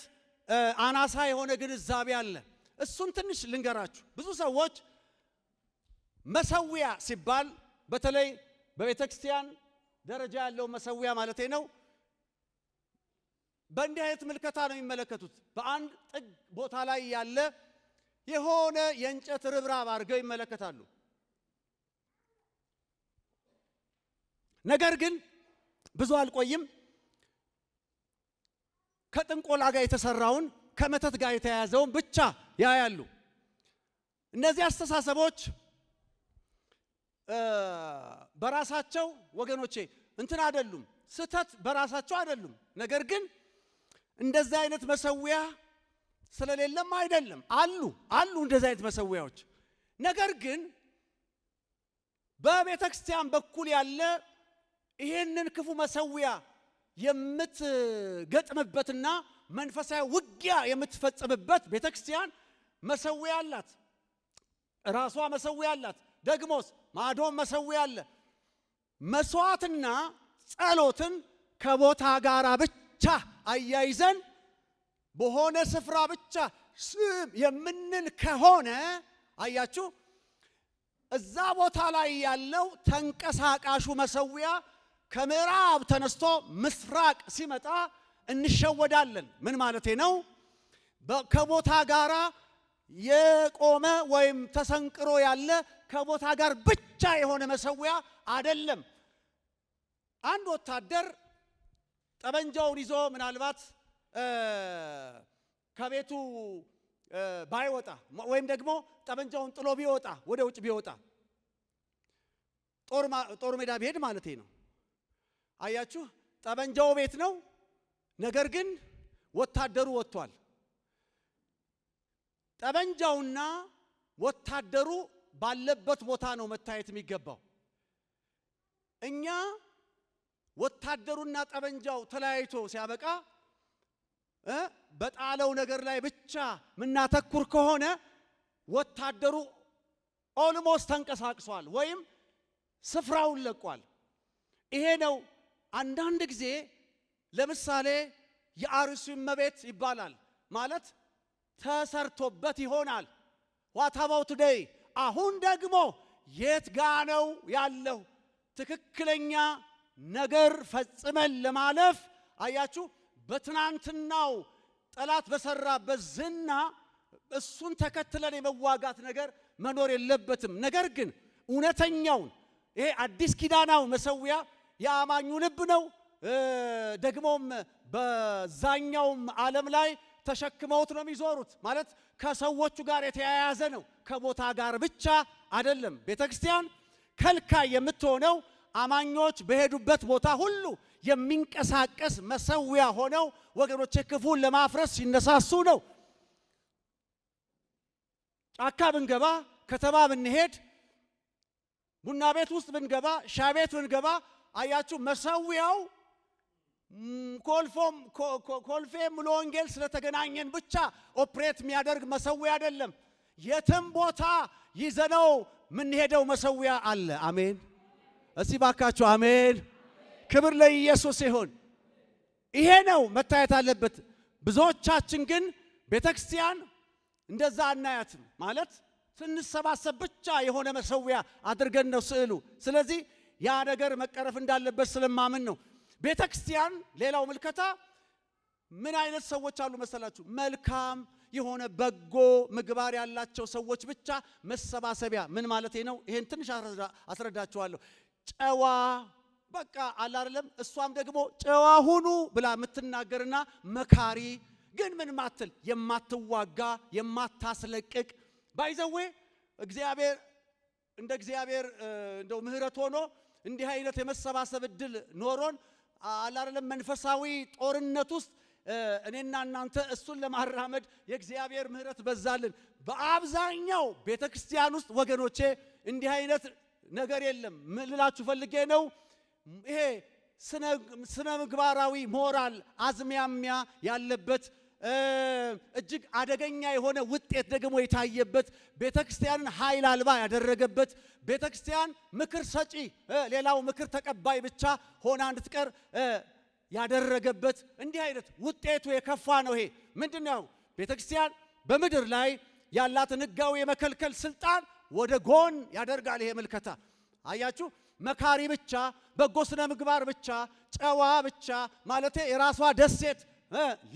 አናሳ የሆነ ግንዛቤ አለ። እሱን ትንሽ ልንገራችሁ። ብዙ ሰዎች መሰዊያ ሲባል በተለይ በቤተ ክርስቲያን ደረጃ ያለው መሰዊያ ማለቴ ነው፣ በእንዲህ አይነት ምልከታ ነው የሚመለከቱት። በአንድ ጥግ ቦታ ላይ ያለ የሆነ የእንጨት ርብራብ አድርገው ይመለከታሉ። ነገር ግን ብዙ አልቆይም ከጥንቆላ ጋር የተሰራውን ከመተት ጋር የተያያዘውን ብቻ ያያሉ። እነዚህ አስተሳሰቦች በራሳቸው ወገኖቼ እንትን አይደሉም፣ ስህተት በራሳቸው አይደሉም። ነገር ግን እንደዚህ አይነት መሰዊያ ስለሌለም አይደለም፣ አሉ እንደዚህ አይነት መሰዊያዎች። ነገር ግን በቤተ ክርስቲያን በኩል ያለ ይሄንን ክፉ መሰዊያ የምትገጥምበትና መንፈሳዊ ውጊያ የምትፈጽምበት ቤተ ክርስቲያን መሰዊያ አላት፣ ራሷ መሰዊያ አላት። ደግሞስ ማዶም መሰዊያ አለ። መስዋዕትና ጸሎትን ከቦታ ጋር ብቻ አያይዘን በሆነ ስፍራ ብቻ ስም የምንል ከሆነ አያችሁ፣ እዛ ቦታ ላይ ያለው ተንቀሳቃሹ መሰዊያ ከምዕራብ ተነስቶ ምስራቅ ሲመጣ እንሸወዳለን። ምን ማለቴ ነው? ከቦታ ጋራ የቆመ ወይም ተሰንቅሮ ያለ ከቦታ ጋር ብቻ የሆነ መሰዊያ አይደለም። አንድ ወታደር ጠበንጃውን ይዞ ምናልባት ከቤቱ ባይወጣ ወይም ደግሞ ጠበንጃውን ጥሎ ቢወጣ ወደ ውጭ ቢወጣ ጦር ሜዳ ቢሄድ ማለቴ ነው። አያችሁ፣ ጠበንጃው ቤት ነው፣ ነገር ግን ወታደሩ ወጥቷል። ጠበንጃውና ወታደሩ ባለበት ቦታ ነው መታየት የሚገባው። እኛ ወታደሩና ጠበንጃው ተለያይቶ ሲያበቃ በጣለው ነገር ላይ ብቻ ምናተኩር ከሆነ ወታደሩ ኦልሞስት ተንቀሳቅሷል ወይም ስፍራውን ለቋል። ይሄ ነው አንዳንድ ጊዜ ለምሳሌ የአርሲው እመቤት ይባላል ማለት ተሰርቶበት ይሆናል። what about today? አሁን ደግሞ የት ጋ ነው ያለው? ትክክለኛ ነገር ፈጽመን ለማለፍ አያችሁ፣ በትናንትናው ጠላት በሰራበት ዝና እሱን ተከትለን የመዋጋት ነገር መኖር የለበትም። ነገር ግን እውነተኛውን ይሄ አዲስ ኪዳናው መሰዊያ የአማኙ ልብ ነው። ደግሞም በዛኛውም ዓለም ላይ ተሸክመውት ነው የሚዞሩት። ማለት ከሰዎቹ ጋር የተያያዘ ነው፣ ከቦታ ጋር ብቻ አይደለም። ቤተክርስቲያን ከልካይ የምትሆነው አማኞች በሄዱበት ቦታ ሁሉ የሚንቀሳቀስ መሰዊያ ሆነው ወገኖቼ ክፉን ለማፍረስ ሲነሳሱ ነው። ጫካ ብንገባ፣ ከተማ ብንሄድ፣ ቡና ቤት ውስጥ ብንገባ፣ ሻይ ቤት ብንገባ አያችሁ መሰዊያው ኮልፌ ሙሉ ወንጌል ስለተገናኘን ብቻ ኦፕሬት የሚያደርግ መሰዊያ አይደለም። የትም ቦታ ይዘነው ምንሄደው መሰዊያ አለ። አሜን። እስቲ ባካችሁ አሜን። ክብር ለኢየሱስ ይሁን። ይሄ ነው መታየት አለበት። ብዙዎቻችን ግን ቤተክርስቲያን እንደዛ አናያትም። ማለት ስንሰባሰብ ብቻ የሆነ መሰዊያ አድርገን ነው ስዕሉ። ስለዚህ ያ ነገር መቀረፍ እንዳለበት ስለማምን ነው። ቤተክርስቲያን ሌላው ምልከታ ምን አይነት ሰዎች አሉ መሰላችሁ? መልካም የሆነ በጎ ምግባር ያላቸው ሰዎች ብቻ መሰባሰቢያ። ምን ማለቴ ነው? ይሄን ትንሽ አስረዳችኋለሁ። ጨዋ በቃ አለ አይደለም። እሷም ደግሞ ጨዋ ሁኑ ብላ የምትናገርና መካሪ ግን ምን ማትል የማትዋጋ የማታስለቅቅ ባይዘዌ እግዚአብሔር እንደ እግዚአብሔር እንደው ምህረት ሆኖ እንዲህ አይነት የመሰባሰብ እድል ኖሮን አላለም መንፈሳዊ ጦርነት ውስጥ እኔና እናንተ እሱን ለማራመድ የእግዚአብሔር ምህረት በዛልን። በአብዛኛው ቤተክርስቲያን ውስጥ ወገኖቼ እንዲህ አይነት ነገር የለም። ምን ልላችሁ ፈልጌ ነው? ይሄ ስነ ምግባራዊ ሞራል አዝሚያሚያ ያለበት እጅግ አደገኛ የሆነ ውጤት ደግሞ የታየበት ቤተክርስቲያንን ኃይል አልባ ያደረገበት ቤተክርስቲያን ምክር ሰጪ ሌላው ምክር ተቀባይ ብቻ ሆና እንድትቀር ያደረገበት እንዲህ አይነት ውጤቱ የከፋ ነው። ይሄ ምንድነው? ቤተክርስቲያን በምድር ላይ ያላትን ሕጋዊ የመከልከል ስልጣን ወደ ጎን ያደርጋል። ይሄ ምልከታ አያችሁ፣ መካሪ ብቻ፣ በጎ ስነ ምግባር ብቻ፣ ጨዋ ብቻ ማለት የራሷ ደሴት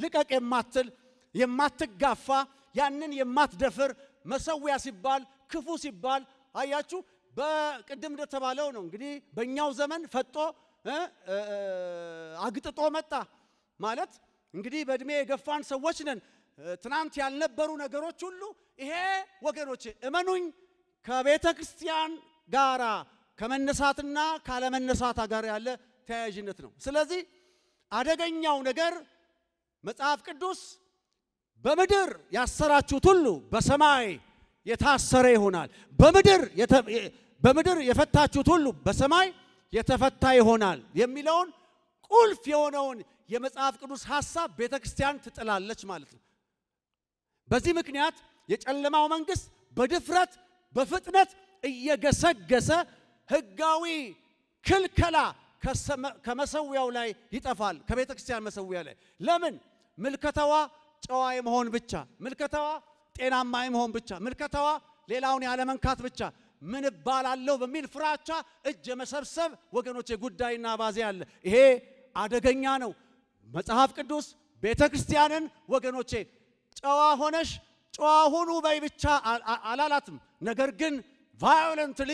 ልቀቅ የማትል የማትጋፋ ያንን የማትደፍር መሰዊያ ሲባል ክፉ ሲባል አያችሁ፣ በቅድም እንደተባለው ነው እንግዲህ በእኛው ዘመን ፈጦ አግጥጦ መጣ ማለት እንግዲህ በእድሜ የገፋን ሰዎች ነን። ትናንት ያልነበሩ ነገሮች ሁሉ ይሄ ወገኖች እመኑኝ ከቤተ ክርስቲያን ጋራ ከመነሳትና ካለመነሳት ጋር ያለ ተያያዥነት ነው። ስለዚህ አደገኛው ነገር መጽሐፍ ቅዱስ በምድር ያሰራችሁት ሁሉ በሰማይ የታሰረ ይሆናል፣ በምድር የፈታችሁት ሁሉ በሰማይ የተፈታ ይሆናል የሚለውን ቁልፍ የሆነውን የመጽሐፍ ቅዱስ ሐሳብ ቤተክርስቲያን ትጥላለች ማለት ነው። በዚህ ምክንያት የጨለማው መንግስት በድፍረት በፍጥነት እየገሰገሰ ሕጋዊ ክልከላ ከመሰዊያው ላይ ይጠፋል፣ ከቤተክርስቲያን መሰዊያ ላይ። ለምን? ምልከታዋ ጨዋ የመሆን ብቻ፣ ምልከታዋ ጤናማ የመሆን ብቻ፣ ምልከታዋ ሌላውን ያለመንካት ብቻ፣ ምን እባላለሁ በሚል ፍራቻ እጅ የመሰብሰብ ወገኖቼ ጉዳይና ባዜ አለ። ይሄ አደገኛ ነው። መጽሐፍ ቅዱስ ቤተክርስቲያንን ወገኖቼ ጨዋ ሆነሽ ጨዋ ሁኑ በይ ብቻ አላላትም። ነገር ግን ቫዮለንትሊ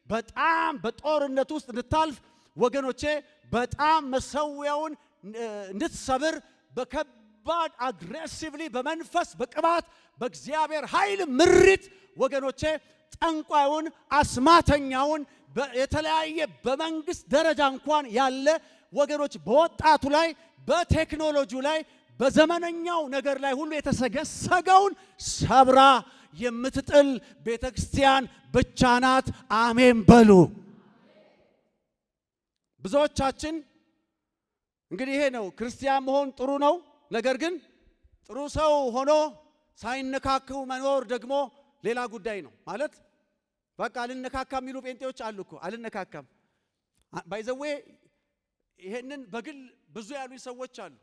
በጣም በጦርነት ውስጥ እንድታልፍ ወገኖቼ በጣም መሰዊያውን እንድትሰብር በከባድ አግሬሲቭሊ በመንፈስ በቅባት በእግዚአብሔር ኃይል ምሪት ወገኖቼ ጠንቋዩን አስማተኛውን የተለያየ በመንግስት ደረጃ እንኳን ያለ ወገኖች በወጣቱ ላይ በቴክኖሎጂው ላይ በዘመነኛው ነገር ላይ ሁሉ የተሰገሰገውን ሰብራ የምትጥል ቤተክርስቲያን ብቻ ናት። አሜን በሉ። ብዙዎቻችን እንግዲህ ይሄ ነው ክርስቲያን መሆን ጥሩ ነው። ነገር ግን ጥሩ ሰው ሆኖ ሳይነካኩ መኖር ደግሞ ሌላ ጉዳይ ነው። ማለት በቃ አልነካካም የሚሉ ጴንጤዎች አሉ እኮ። አልነካካም ባይዘዌ ይሄንን በግል ብዙ ያሉኝ ሰዎች አሉ።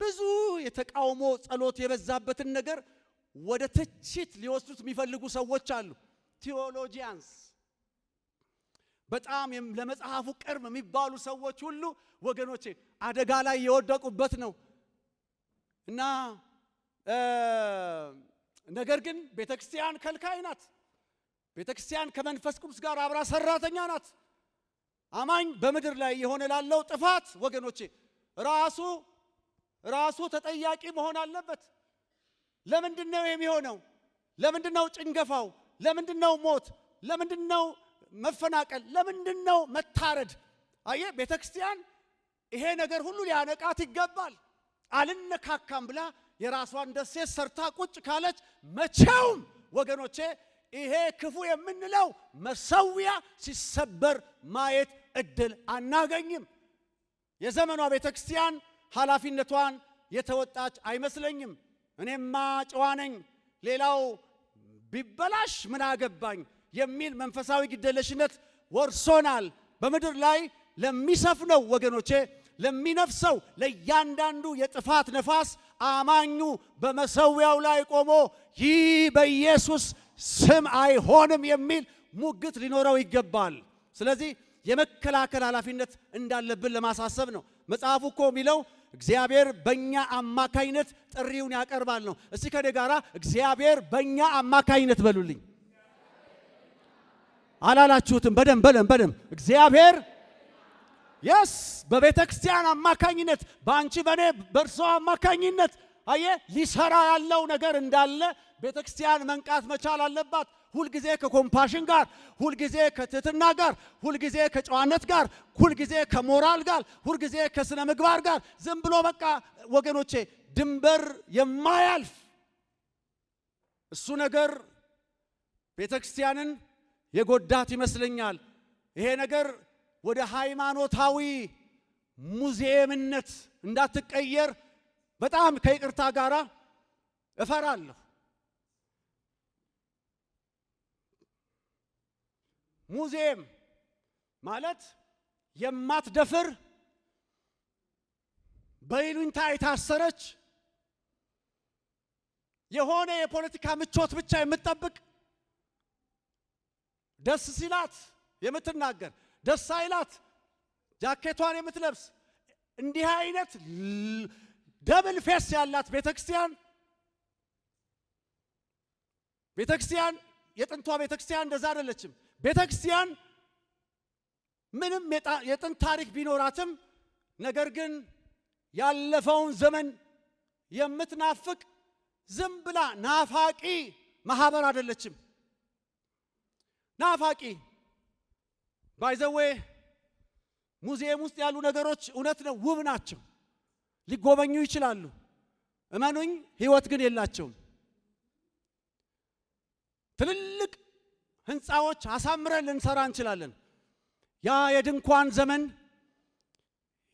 ብዙ የተቃውሞ ጸሎት የበዛበትን ነገር ወደ ትችት ሊወስዱት የሚፈልጉ ሰዎች አሉ። ቲዮሎጂያንስ በጣም ለመጽሐፉ ቅርብ የሚባሉ ሰዎች ሁሉ ወገኖቼ አደጋ ላይ የወደቁበት ነው እና ነገር ግን ቤተክርስቲያን ከልካይ ናት። ቤተክርስቲያን ከመንፈስ ቅዱስ ጋር አብራ ሰራተኛ ናት። አማኝ በምድር ላይ የሆነ ላለው ጥፋት ወገኖቼ ራሱ ተጠያቂ መሆን አለበት። ለምንድነው የሚሆነው? ለምንድነው ጭንገፋው? ለምንድነው ሞት? ለምንድነው መፈናቀል? ለምንድነው መታረድ? አየ ቤተክርስቲያን ይሄ ነገር ሁሉ ሊያነቃት ይገባል። አልነካካም ብላ የራሷን ደሴት ሰርታ ቁጭ ካለች መቼውም ወገኖቼ ይሄ ክፉ የምንለው መሰዊያ ሲሰበር ማየት እድል አናገኝም። የዘመኗ ቤተክርስቲያን ኃላፊነቷን የተወጣች አይመስለኝም። እኔማ ጨዋ ነኝ ሌላው ቢበላሽ ምን አገባኝ የሚል መንፈሳዊ ግዴለሽነት ወርሶናል። በምድር ላይ ለሚሰፍነው ወገኖቼ ለሚነፍሰው ለእያንዳንዱ የጥፋት ነፋስ አማኙ በመሰዊያው ላይ ቆሞ ይህ በኢየሱስ ስም አይሆንም የሚል ሙግት ሊኖረው ይገባል። ስለዚህ የመከላከል ኃላፊነት እንዳለብን ለማሳሰብ ነው። መጽሐፉ እኮ የሚለው እግዚአብሔር በእኛ አማካይነት ጥሪውን ያቀርባል ነው። እስቲ ከኔ ጋራ እግዚአብሔር በእኛ አማካይነት በሉልኝ። አላላችሁትም? በደም እግዚአብሔር በቤተ ክርስቲያን አማካኝነት በአንቺ በኔ በእርሷ አማካኝነት አየ ሊሰራ ያለው ነገር እንዳለ ቤተክርስቲያን መንቃት መቻል አለባት። ሁልጊዜ ከኮምፓሽን ጋር፣ ሁልጊዜ ከትህትና ጋር፣ ሁልጊዜ ከጨዋነት ጋር፣ ሁልጊዜ ከሞራል ጋር፣ ሁልጊዜ ከስነ ምግባር ጋር ዝም ብሎ በቃ ወገኖቼ ድንበር የማያልፍ እሱ ነገር ቤተክርስቲያንን የጎዳት ይመስለኛል። ይሄ ነገር ወደ ሃይማኖታዊ ሙዚየምነት እንዳትቀየር በጣም ከይቅርታ ጋር እፈራለሁ። ሙዚየም ማለት የማትደፍር በይሉኝታ የታሰረች የሆነ የፖለቲካ ምቾት ብቻ የምትጠብቅ ደስ ሲላት የምትናገር ደስ አይላት ጃኬቷን የምትለብስ እንዲህ አይነት ደብል ፌስ ያላት ቤተክርስቲያን የጥንቷ ቤተክርስቲያን እንደዛ አይደለችም። ቤተክርስቲያን ምንም የጥንት ታሪክ ቢኖራትም ነገር ግን ያለፈውን ዘመን የምትናፍቅ ዝም ብላ ናፋቂ ማህበር አይደለችም። ናፋቂ ባይዘዌ ሙዚየም ውስጥ ያሉ ነገሮች እውነት ነው ውብ ናቸው፣ ሊጎበኙ ይችላሉ። እመኑኝ ህይወት ግን የላቸውም። ትልልቅ ህንፃዎች አሳምረን ልንሰራ እንችላለን። ያ የድንኳን ዘመን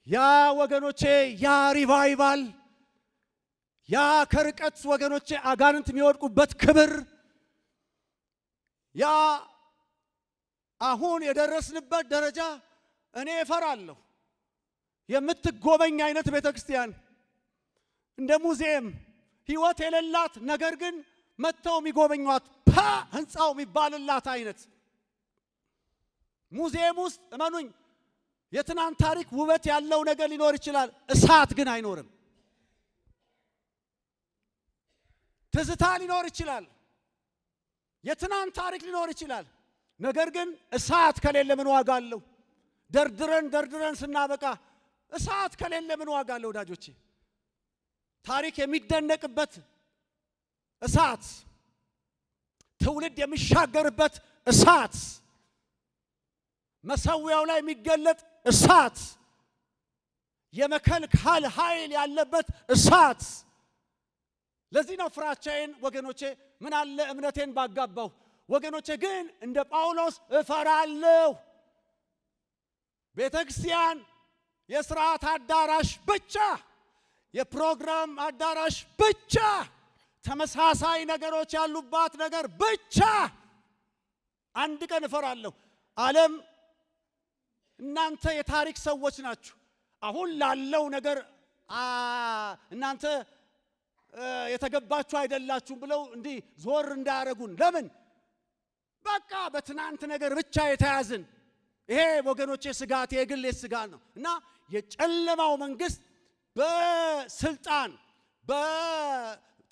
ያ ወገኖቼ ያ ሪቫይቫል ያ ከርቀት ወገኖቼ አጋንንት የሚወድቁበት ክብር ያ አሁን የደረስንበት ደረጃ እኔ እፈራለሁ። የምትጎበኝ አይነት ቤተክርስቲያን እንደ ሙዚየም ህይወት የሌላት ነገር ግን መተው የሚጎበኟት ህንፃው የሚባልላት አይነት ሙዚየም ውስጥ እመኑኝ የትናንት ታሪክ ውበት ያለው ነገር ሊኖር ይችላል፣ እሳት ግን አይኖርም። ትዝታ ሊኖር ይችላል፣ የትናንት ታሪክ ሊኖር ይችላል። ነገር ግን እሳት ከሌለ ምን ዋጋ አለው? ደርድረን ስናበቃ እሳት ከሌለ ምን ዋጋ አለው? ወዳጆቼ ታሪክ የሚደነቅበት እሳት፣ ትውልድ የሚሻገርበት እሳት፣ መሰዊያው ላይ የሚገለጥ እሳት፣ የመከልከል ኃይል ያለበት እሳት። ለዚህ ነው ፍራቻዬን ወገኖቼ ምን አለ እምነቴን ባጋባው። ወገኖቼ ግን እንደ ጳውሎስ እፈራለሁ። ቤተክርስቲያን የሥርዓት አዳራሽ ብቻ፣ የፕሮግራም አዳራሽ ብቻ፣ ተመሳሳይ ነገሮች ያሉባት ነገር ብቻ። አንድ ቀን እፈራለሁ። ዓለም እናንተ የታሪክ ሰዎች ናችሁ፣ አሁን ላለው ነገር እናንተ የተገባችሁ አይደላችሁም ብለው እንዲህ ዞር እንዳያረጉን። ለምን በቃ በትናንት ነገር ብቻ የተያዝን። ይሄ ወገኖቼ ስጋት የግል ስጋት ነው እና የጨለማው መንግስት በስልጣን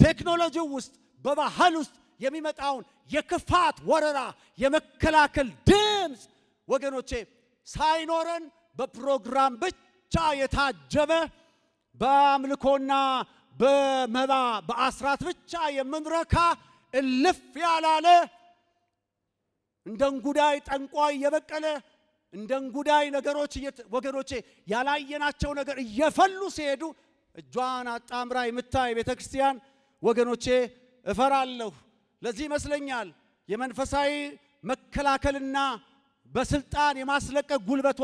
በቴክኖሎጂ ውስጥ በባህል ውስጥ የሚመጣውን የክፋት ወረራ የመከላከል ድምፅ ወገኖቼ ሳይኖረን በፕሮግራም ብቻ የታጀበ በአምልኮና በመባ በአስራት ብቻ የምንረካ እልፍ ያላለ እንደ እንጉዳይ ጠንቋይ የበቀለ እንደ እንጉዳይ ነገሮች ወገኖቼ ያላየናቸው ነገር እየፈሉ ሲሄዱ እጇን አጣምራ የምታይ ቤተክርስቲያን ወገኖቼ እፈራለሁ። ለዚህ ይመስለኛል የመንፈሳዊ መከላከልና በስልጣን የማስለቀቅ ጉልበቷ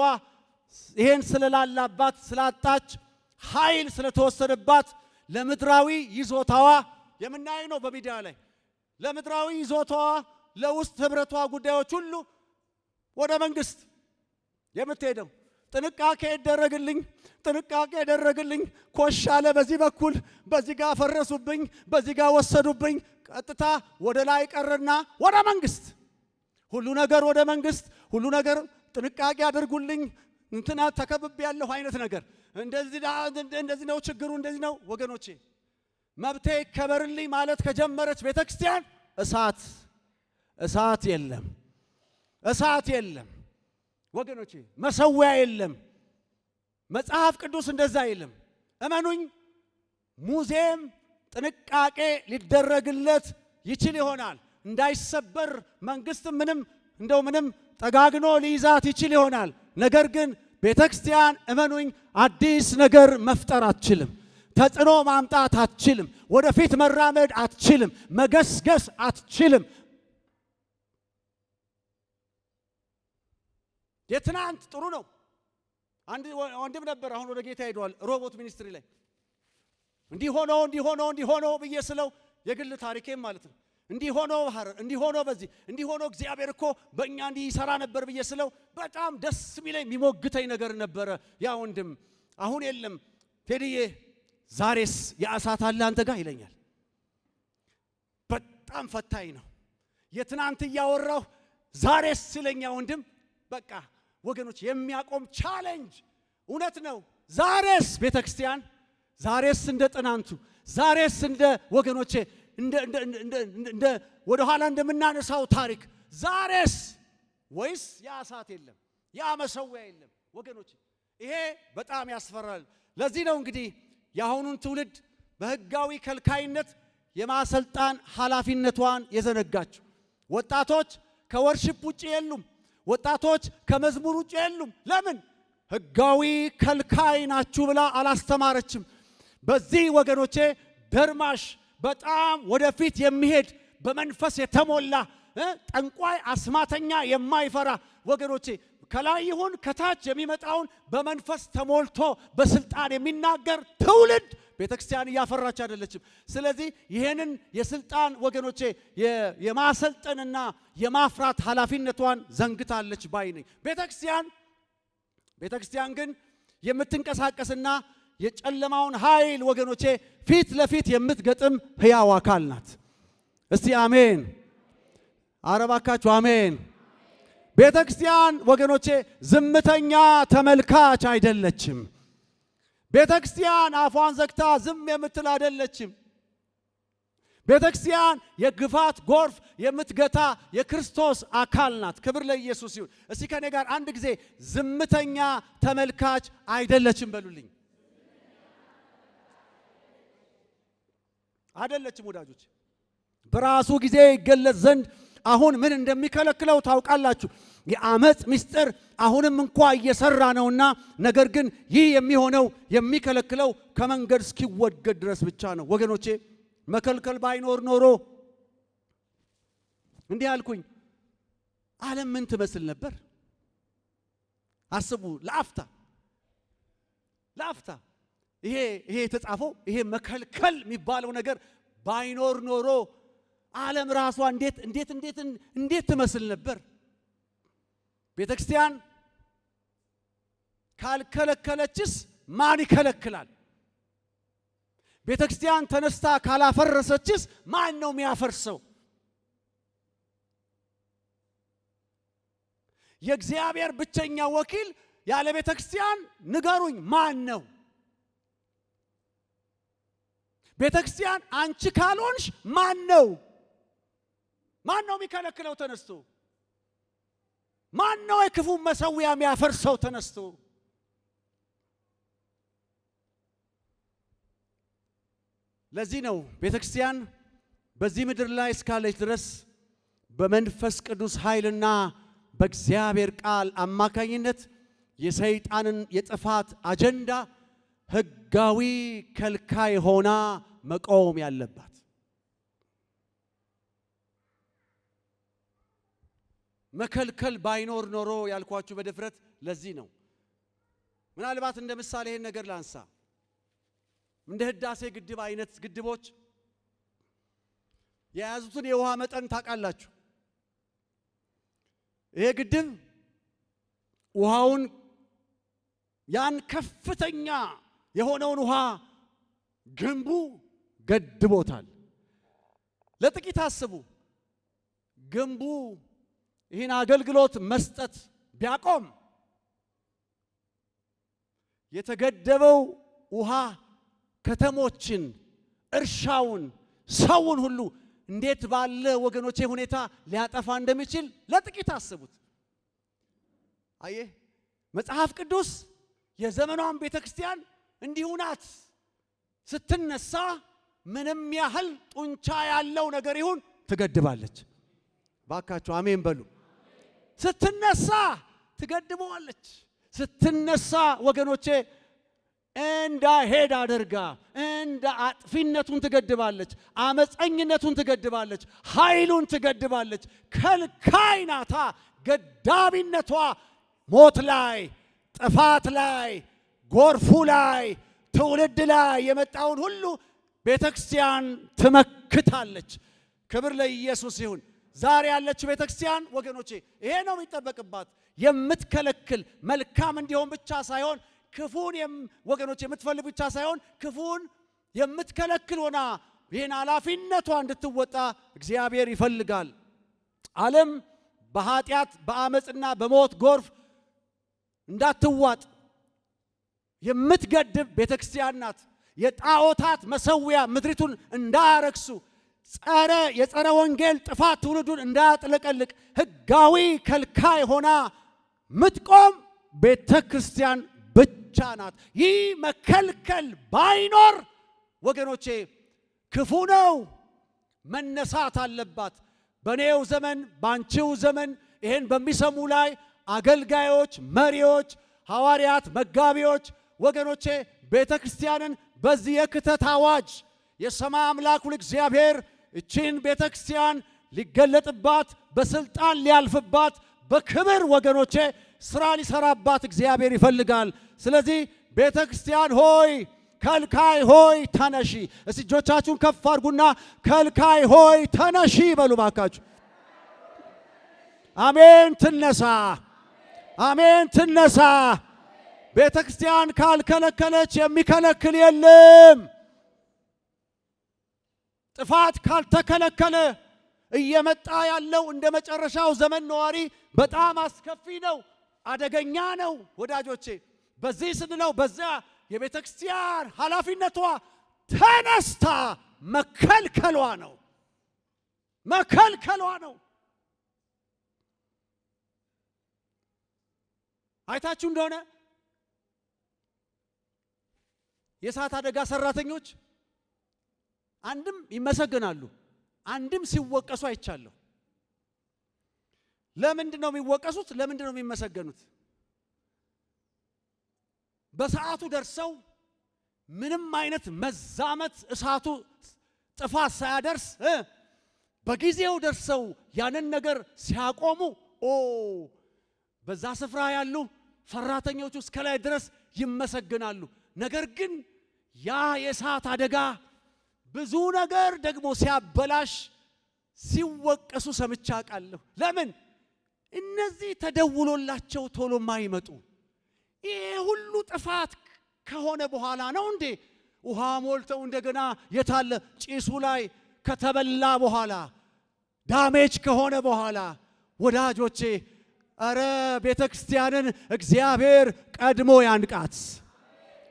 ይሄን ስለላላባት ስላጣች ኃይል ስለተወሰደባት ለምድራዊ ይዞታዋ የምናየው ነው በሚዲያ ላይ ለምድራዊ ይዞታዋ ለውስጥ ህብረቷ ጉዳዮች ሁሉ ወደ መንግስት የምትሄደው ጥንቃቄ ይደረግልኝ ኮሻለ በዚህ በኩል በዚህ ጋር ፈረሱብኝ በዚህ ጋር ወሰዱብኝ ቀጥታ ወደ ላይ ቀረና ወደ መንግስት ሁሉ ነገር ወደ መንግስት ሁሉ ነገር ጥንቃቄ አድርጉልኝ እንትና ተከብብ ያለው አይነት ነገር እንደዚህ ነው ችግሩ እንደዚህ ነው። ወገኖቼ መብቴ ከበርልኝ ማለት ከጀመረች ቤተክርስቲያን እሳት የለም ወገኖቼ፣ መሰዊያ የለም። መጽሐፍ ቅዱስ እንደዛ የለም። እመኑኝ ሙዚየም ጥንቃቄ ሊደረግለት ይችል ይሆናል። እንዳይሰበር መንግስት ምንም ጠጋግኖ ሊይዛት ይችል ይሆናል። ነገር ግን ቤተክርስቲያን እመኑኝ አዲስ ነገር መፍጠር አትችልም። ተጽዕኖ ማምጣት አትችልም። ወደፊት መራመድ አትችልም። መገስገስ አትችልም። የትናንት ጥሩ ነው። አንድ ወንድም ነበር፣ አሁን ወደ ጌታ ሄዷል። ሮቦት ሚኒስትሪ ላይ እንዲህ ሆኖ ብዬ ስለው የግል ታሪኬም ማለት ነው እንዲሆኖ በዚህ እንዲሆኖ እግዚአብሔር እኮ በእኛ እንዲህ ይሰራ ነበር ብዬ ስለው በጣም ደስ የሚለኝ የሚሞግተኝ ነገር ነበረ። ያ ወንድም አሁን የለም ቴዲዬ ዛሬስ የእሳት አለ አንተ ጋር ይለኛል። በጣም ፈታኝ ነው። የትናንት እያወራሁ ዛሬስ ስለኛ ወንድም በቃ ወገኖች የሚያቆም ቻሌንጅ እውነት ነው። ዛሬስ ቤተክርስቲያን ዛሬስ እንደ ጥናንቱ ዛሬስ እንደ ወገኖቼ እንደ ወደ ኋላ እንደምናነሳው ታሪክ ዛሬስ ወይስ ያ እሳት የለም ያ መሰዊያ የለም ወገኖቼ? ይሄ በጣም ያስፈራል። ለዚህ ነው እንግዲህ የአሁኑን ትውልድ በህጋዊ ከልካይነት የማሰልጣን ኃላፊነቷን የዘነጋችው። ወጣቶች ከወርሺፕ ውጪ የሉም። ወጣቶች ከመዝሙር ውጪ የሉም። ለምን? ህጋዊ ከልካይ ናችሁ ብላ አላስተማረችም። በዚህ ወገኖቼ ደርማሽ በጣም ወደፊት የሚሄድ በመንፈስ የተሞላ ጠንቋይ አስማተኛ የማይፈራ ወገኖቼ ከላይ ይሁን ከታች የሚመጣውን በመንፈስ ተሞልቶ በስልጣን የሚናገር ትውልድ ቤተክርስቲያን እያፈራች አይደለችም። ስለዚህ ይሄንን የስልጣን ወገኖቼ የማሰልጠንና የማፍራት ኃላፊነቷን ዘንግታለች ባይ ነኝ። ቤተክርስቲያን ግን የምትንቀሳቀስና የጨለማውን ኃይል ወገኖቼ ፊት ለፊት የምትገጥም ሕያው አካል ናት። እስቲ አሜን። አረባካችሁ አሜን። ቤተክርስቲያን ወገኖቼ ዝምተኛ ተመልካች አይደለችም። ቤተክርስቲያን አፏን ዘግታ ዝም የምትል አይደለችም። ቤተክርስቲያን የግፋት ጎርፍ የምትገታ የክርስቶስ አካል ናት። ክብር ለኢየሱስ ይሁን። እስቲ ከኔ ጋር አንድ ጊዜ ዝምተኛ ተመልካች አይደለችም በሉልኝ። አይደለችም ወዳጆች። በራሱ ጊዜ ይገለጽ ዘንድ አሁን ምን እንደሚከለክለው ታውቃላችሁ። የአመጽ ምስጢር አሁንም እንኳ እየሰራ ነውና፣ ነገር ግን ይህ የሚሆነው የሚከለክለው ከመንገድ እስኪወገድ ድረስ ብቻ ነው። ወገኖቼ መከልከል ባይኖር ኖሮ እንዲህ አልኩኝ፣ ዓለም ምን ትመስል ነበር? አስቡ ለአፍታ ይሄ የተጻፈው ይሄ መከልከል የሚባለው ነገር ባይኖር ኖሮ ዓለም ራሷ እንዴት ትመስል ነበር? ቤተክርስቲያን ካልከለከለችስ ማን ይከለክላል? ቤተክርስቲያን ተነስታ ካላፈረሰችስ ማን ነው የሚያፈርሰው? የእግዚአብሔር ብቸኛ ወኪል ያለ ቤተክርስቲያን ንገሩኝ ማን ነው? ቤተክርስቲያን አንቺ ካልሆንሽ ማን ነው የሚከለክለው ተነስቶ? ማን ነው የክፉ መሰዊያ የሚያፈርሰው ተነስቶ? ለዚህ ነው ቤተክርስቲያን በዚህ ምድር ላይ እስካለች ድረስ በመንፈስ ቅዱስ ኃይልና በእግዚአብሔር ቃል አማካኝነት የሰይጣንን የጥፋት አጀንዳ ህጋዊ ከልካይ ሆና መቆም ያለባት። መከልከል ባይኖር ኖሮ ያልኳችሁ በድፍረት ለዚህ ነው። ምናልባት እንደ ምሳሌ ይሄን ነገር ላንሳ። እንደ ህዳሴ ግድብ አይነት ግድቦች የያዙትን የውሃ መጠን ታውቃላችሁ። ይሄ ግድብ ውሃውን ያን ከፍተኛ የሆነውን ውሃ ግንቡ ገድቦታል። ለጥቂት አስቡ። ግንቡ ይህን አገልግሎት መስጠት ቢያቆም የተገደበው ውሃ ከተሞችን፣ እርሻውን፣ ሰውን ሁሉ እንዴት ባለ ወገኖቼ ሁኔታ ሊያጠፋ እንደሚችል ለጥቂት አስቡት። አየህ መጽሐፍ ቅዱስ የዘመኗን ቤተክርስቲያን እንዲሁ ናት። ስትነሳ ምንም ያህል ጡንቻ ያለው ነገር ይሁን ትገድባለች። ባካችሁ አሜን በሉ። ስትነሳ ትገድበዋለች። ስትነሳ ወገኖቼ እንዳይሄድ አድርጋ እንደ አጥፊነቱን ትገድባለች። አመፀኝነቱን ትገድባለች። ኃይሉን ትገድባለች። ከልካይ ናታ። ገዳቢነቷ ሞት ላይ፣ ጥፋት ላይ፣ ጎርፉ ላይ፣ ትውልድ ላይ የመጣውን ሁሉ ቤተክርስቲያን ትመክታለች። ክብር ለኢየሱስ ይሁን። ዛሬ ያለችው ቤተክርስቲያን ወገኖቼ ይሄ ነው የሚጠበቅባት። የምትከለክል መልካም እንዲሆን ብቻ ሳይሆን ክፉን ወገኖቼ የምትፈልግ ብቻ ሳይሆን ክፉን የምትከለክል ሆና ይህን ኃላፊነቷ እንድትወጣ እግዚአብሔር ይፈልጋል። ዓለም በኃጢአት በአመፅና በሞት ጎርፍ እንዳትዋጥ የምትገድብ ቤተክርስቲያን ናት። የጣዖታት መሰዊያ ምድሪቱን እንዳያረክሱ የጸረ ወንጌል ጥፋት ትውልዱን እንዳያጥለቀልቅ ሕጋዊ ከልካይ ሆና ምትቆም ቤተክርስቲያን ብቻ ናት። ይህ መከልከል ባይኖር ወገኖቼ ክፉ ነው፣ መነሳት አለባት። በኔው ዘመን ባንቺው ዘመን ይሄን በሚሰሙ ላይ አገልጋዮች፣ መሪዎች፣ ሐዋርያት፣ መጋቢዎች ወገኖቼ ቤተክርስቲያንን በዚህ የክተት አዋጅ የሰማይ አምላክ እግዚአብሔር እቺን ቤተክርስቲያን ሊገለጥባት በስልጣን ሊያልፍባት በክብር ወገኖቼ ስራ ሊሰራባት እግዚአብሔር ይፈልጋል። ስለዚህ ቤተክርስቲያን ሆይ ከልካይ ሆይ ተነሺ። እስቲ እጆቻችሁን ከፍ አድርጉና ከልካይ ሆይ ተነሺ በሉ ባካችሁ። አሜን ትነሳ፣ አሜን ትነሳ። ቤተክርስቲያን ካልከለከለች የሚከለክል የለም። ጥፋት ካልተከለከለ እየመጣ ያለው እንደ መጨረሻው ዘመን ነዋሪ በጣም አስከፊ ነው፣ አደገኛ ነው ወዳጆቼ። በዚህ ስንለው በዛ የቤተክርስቲያን ኃላፊነቷ ተነስታ መከልከሏ ነው፣ መከልከሏ ነው። አይታችሁ እንደሆነ የእሳት አደጋ ሰራተኞች አንድም ይመሰገናሉ፣ አንድም ሲወቀሱ አይቻለሁ። ለምንድን ነው የሚወቀሱት? ለምንድን ነው የሚመሰገኑት? በሰዓቱ ደርሰው ምንም አይነት መዛመት እሳቱ ጥፋት ሳያደርስ በጊዜው ደርሰው ያንን ነገር ሲያቆሙ በዛ ስፍራ ያሉ ሰራተኞች እስከ ላይ ድረስ ይመሰገናሉ። ነገር ግን ያ የእሳት አደጋ ብዙ ነገር ደግሞ ሲያበላሽ ሲወቀሱ ሰምቻ ቃለሁ። ለምን? እነዚህ ተደውሎላቸው ቶሎ ማይመጡ ይሄ ሁሉ ጥፋት ከሆነ በኋላ ነው እንዴ ውሃ ሞልተው እንደገና የታለ ጭሱ ላይ ከተበላ በኋላ ዳሜጅ ከሆነ በኋላ ወዳጆቼ አረ ቤተክርስቲያንን እግዚአብሔር ቀድሞ ያንቃት።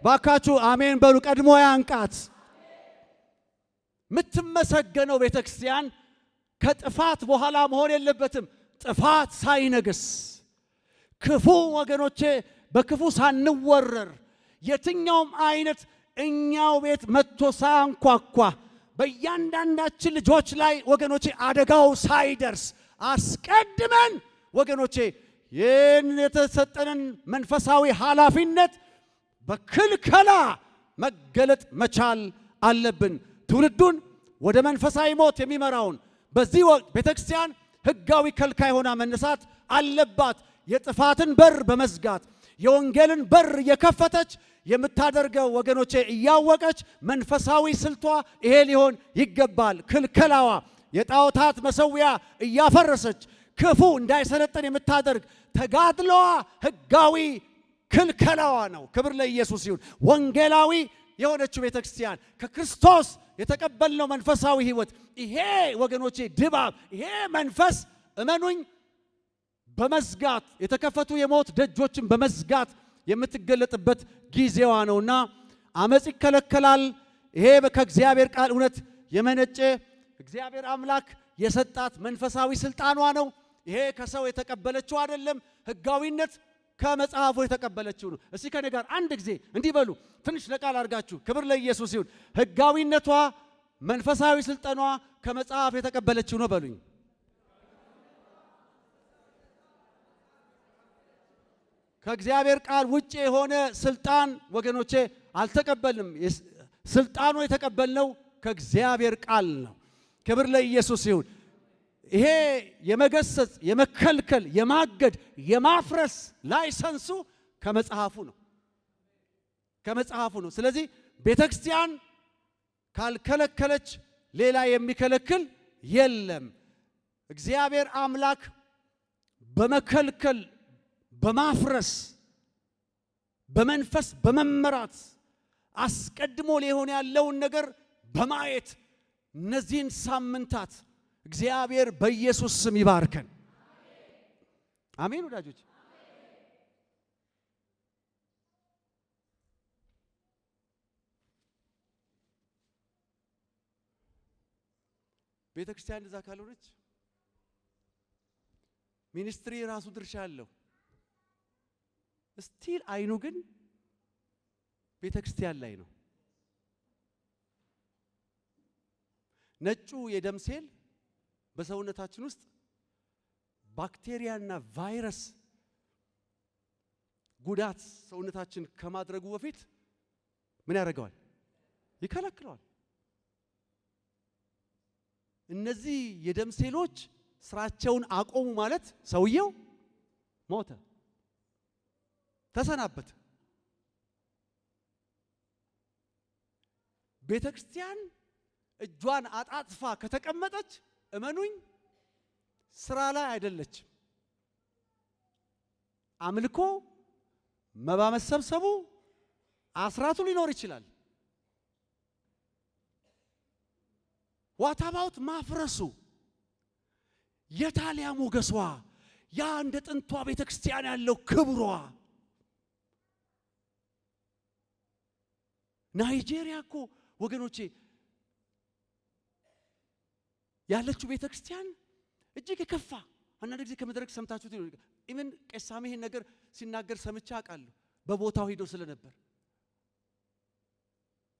ባካችሁ አሜን በሉ። ቀድሞ ያንቃት። የምትመሰገነው ቤተክርስቲያን ከጥፋት በኋላ መሆን የለበትም። ጥፋት ሳይነግስ ክፉ ወገኖቼ በክፉ ሳንወረር የትኛውም አይነት እኛው ቤት መጥቶ ሳንኳኳ በእያንዳንዳችን ልጆች ላይ ወገኖቼ አደጋው ሳይደርስ አስቀድመን ወገኖቼ ይህን የተሰጠንን መንፈሳዊ ኃላፊነት በክልከላ መገለጥ መቻል አለብን። ትውልዱን ወደ መንፈሳዊ ሞት የሚመራውን በዚህ ወቅት ቤተክርስቲያን ሕጋዊ ከልካይ ሆና መነሳት አለባት። የጥፋትን በር በመዝጋት የወንጌልን በር እየከፈተች የምታደርገው ወገኖቼ እያወቀች መንፈሳዊ ስልቷ ይሄ ሊሆን ይገባል። ክልከላዋ የጣዖታት መሰዊያ እያፈረሰች ክፉ እንዳይሰለጠን የምታደርግ ተጋድሎዋ ሕጋዊ ክልከላዋ ነው። ክብር ለኢየሱስ ይሁን። ወንጌላዊ የሆነችው ቤተክርስቲያን ከክርስቶስ የተቀበልነው መንፈሳዊ ሕይወት ይሄ ወገኖቼ ድባብ ይሄ መንፈስ እመኑኝ በመዝጋት የተከፈቱ የሞት ደጆችን በመዝጋት የምትገለጥበት ጊዜዋ ነውና አመጽ ይከለከላል። ይሄ ከእግዚአብሔር ቃል እውነት የመነጨ እግዚአብሔር አምላክ የሰጣት መንፈሳዊ ስልጣኗ ነው። ይሄ ከሰው የተቀበለችው አይደለም። ሕጋዊነት ከመጽሐፉ የተቀበለችው ነው። እስቲ ከኔ ጋር አንድ ጊዜ እንዲህ በሉ። ትንሽ ለቃል አድርጋችሁ ክብር ለኢየሱስ ይሁን። ሕጋዊነቷ መንፈሳዊ ስልጣኗ ከመጽሐፍ የተቀበለችው ነው በሉኝ። ከእግዚአብሔር ቃል ውጪ የሆነ ስልጣን ወገኖቼ አልተቀበልንም። ስልጣኑ የተቀበልነው ከእግዚአብሔር ቃል ነው። ክብር ለኢየሱስ ይሁን። ይሄ የመገሰጽ፣ የመከልከል፣ የማገድ፣ የማፍረስ ላይሰንሱ ከመጽሐፉ ነው፣ ከመጽሐፉ ነው። ስለዚህ ቤተክርስቲያን ካልከለከለች ሌላ የሚከለክል የለም። እግዚአብሔር አምላክ በመከልከል በማፍረስ በመንፈስ በመመራት አስቀድሞ ሊሆን ያለውን ነገር በማየት እነዚህን ሳምንታት እግዚአብሔር በኢየሱስ ስም ይባርከን። አሜን ወዳጆች። ቤተ ክርስቲያን እንደዛ ካልሆነች ሚኒስትሪ ራሱ ድርሻ አለው። ስቲል አይኑ ግን ቤተ ክርስቲያን ላይ ነው። ነጩ የደም ሴል በሰውነታችን ውስጥ ባክቴሪያና ቫይረስ ጉዳት ሰውነታችን ከማድረጉ በፊት ምን ያደርገዋል? ይከለክለዋል። እነዚህ የደም ሴሎች ስራቸውን አቆሙ ማለት ሰውየው ሞተ፣ ተሰናበተ። ቤተክርስቲያን እጇን አጣጥፋ ከተቀመጠች እመኑኝ ስራ ላይ አይደለችም። አምልኮ መባ መሰብሰቡ አስራቱ ሊኖር ይችላል። ዋት አባውት ማፍረሱ? የታሊያ ሞገሷ፣ ያ እንደ ጥንቷ ቤተክርስቲያን ያለው ክብሯ። ናይጄሪያ እኮ ወገኖቼ ያለችው ቤተክርስቲያን እጅግ የከፋ አንዳንድ ጊዜ ከመድረክ ሰምታችሁት ይሆናል። ኢቭን ቄሳም ይሄን ነገር ሲናገር ሰምቼ አውቃለሁ፣ በቦታው ሄዶ ስለነበር።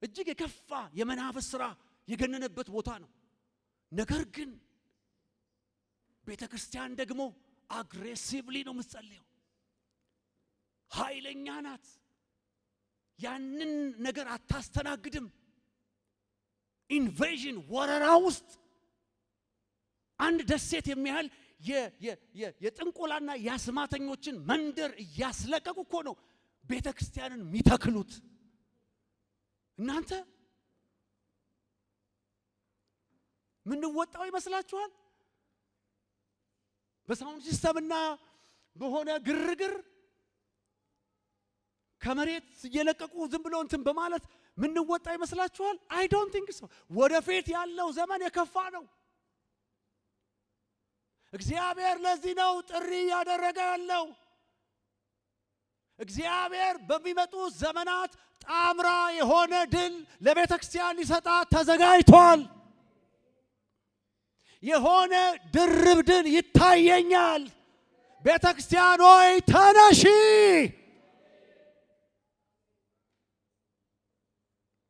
እጅግ የከፋ የመናፍስት ሥራ የገነነበት ቦታ ነው። ነገር ግን ቤተክርስቲያን ደግሞ አግሬሲቭሊ ነው የምትጸልየው፣ ኃይለኛ ናት። ያንን ነገር አታስተናግድም። ኢንቬዥን ወረራ ውስጥ አንድ ደሴት የሚያህል የጥንቆላና የአስማተኞችን መንደር እያስለቀቁ እኮ ነው ቤተክርስቲያንን የሚተክሉት። እናንተ ምን ወጣው ይመስላችኋል? በሳውንድ ሲስተምና በሆነ ግርግር ከመሬት እየለቀቁ ዝም ብሎ እንትን በማለት ምን ወጣ ይመስላችኋል? አይ ዶንት ቲንክ ሶ። ወደፊት ያለው ዘመን የከፋ ነው። እግዚአብሔር ለዚህ ነው ጥሪ ያደረገ ያለው። እግዚአብሔር በሚመጡ ዘመናት ጣምራ የሆነ ድል ለቤተ ክርስቲያን ሊሰጣት ተዘጋጅቷል። የሆነ ድርብ ድል ይታየኛል። ቤተ ክርስቲያን ሆይ ተነሺ።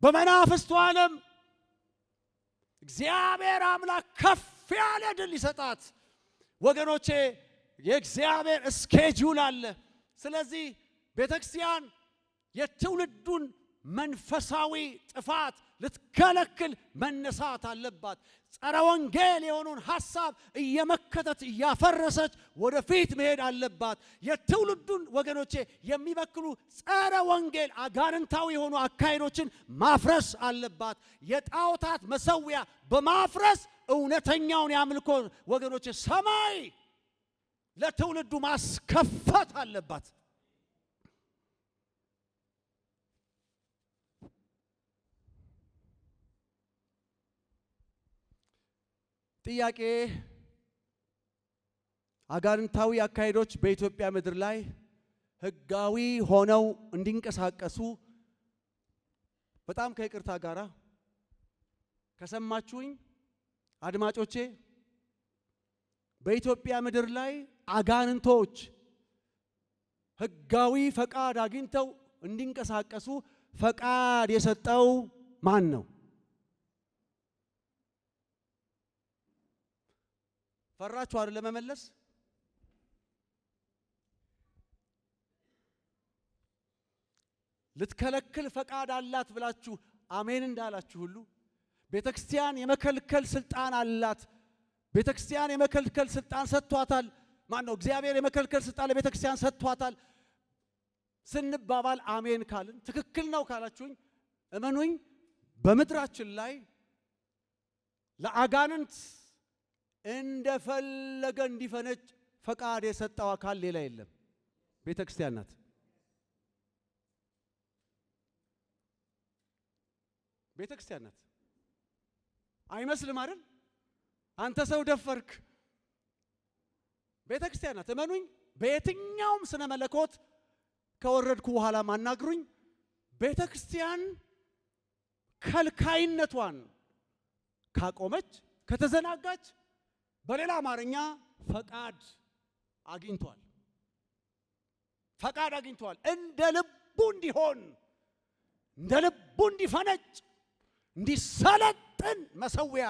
በመናፍስቱ ዓለም እግዚአብሔር አምላክ ከፍ ያለ ድል ይሰጣት። ወገኖቼ የእግዚአብሔር ስኬጁል አለ። ስለዚህ ቤተክርስቲያን የትውልዱን መንፈሳዊ ጥፋት ልትከለክል መነሳት አለባት። ጸረ ወንጌል የሆነውን ሐሳብ እየመከተት እያፈረሰች ወደፊት መሄድ አለባት። የትውልዱን ወገኖቼ የሚበክሉ ጸረ ወንጌል አጋንንታዊ የሆኑ አካሄዶችን ማፍረስ አለባት። የጣዖታት መሰዊያ በማፍረስ እውነተኛውን የአምልኮ ወገኖቼ ሰማይ ለትውልዱ ማስከፈት አለባት። ጥያቄ፣ አጋንንታዊ አካሄዶች በኢትዮጵያ ምድር ላይ ህጋዊ ሆነው እንዲንቀሳቀሱ በጣም ከይቅርታ ጋራ ከሰማችሁኝ አድማጮቼ፣ በኢትዮጵያ ምድር ላይ አጋንንቶች ህጋዊ ፈቃድ አግኝተው እንዲንቀሳቀሱ ፈቃድ የሰጠው ማን ነው? ፈራችሁ አይደል ለመመለስ? ልትከለክል ፈቃድ አላት ብላችሁ አሜን እንዳላችሁ ሁሉ ቤተክርስቲያን የመከልከል ስልጣን አላት። ቤተክርስቲያን የመከልከል ስልጣን ሰጥቷታል። ማን ነው? እግዚአብሔር የመከልከል ስልጣን ለቤተክርስቲያን ሰጥቷታል ስንባባል አሜን ካልን ትክክል ነው ካላችሁኝ እመኑኝ በምድራችን ላይ ለአጋንንት እንደፈለገ እንዲፈነጭ ፈቃድ የሰጠው አካል ሌላ የለም፣ ቤተክርስቲያን ናት። ቤተክርስቲያን ናት። አይመስልም አይደል? አንተ ሰው ደፈርክ፣ ቤተክርስቲያን ናት። እመኑኝ በየትኛውም ስነ መለኮት ከወረድኩ በኋላ ማናግሩኝ ቤተክርስቲያን ከልካይነቷን ካቆመች ከተዘናጋች በሌላ አማርኛ ፈቃድ አግኝቷል። ፈቃድ አግኝቷል እንደ ልቡ እንዲሆን እንደ ልቡ እንዲፈነጭ እንዲሰለጥን መሰዊያ።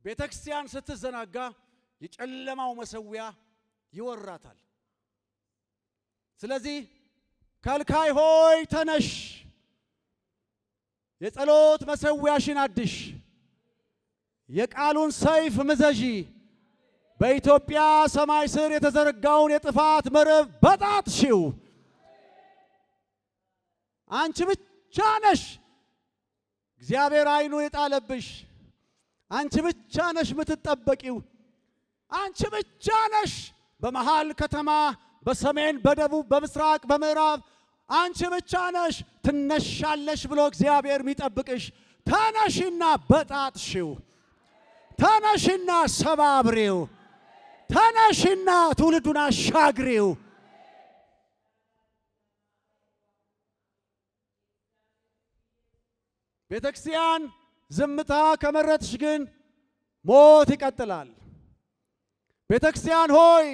ቤተክርስቲያን ስትዘናጋ የጨለማው መሰዊያ ይወራታል። ስለዚህ ከልካይ ሆይ ተነሽ፣ የጸሎት መሰዊያሽን አድሽ፣ የቃሉን ሰይፍ ምዘዢ፣ በኢትዮጵያ ሰማይ ስር የተዘረጋውን የጥፋት መረብ በጣጥሽው። አንቺ ብቻ ነሽ እግዚአብሔር አይኑ የጣለብሽ። አንቺ ብቻ ነሽ የምትጠበቂው። አንቺ ብቻ ነሽ በመሃል ከተማ፣ በሰሜን፣ በደቡብ፣ በምስራቅ፣ በምዕራብ አንቺ ብቻ ነሽ ትነሻለሽ ብሎ እግዚአብሔር የሚጠብቅሽ። ተነሽና በጣጥሽው፣ ተነሽና ሰባብሬው፣ ተነሽና ትውልዱን አሻግሬው። ቤተክርስቲያን ዝምታ ከመረጥሽ ግን ሞት ይቀጥላል። ቤተክርስቲያን ሆይ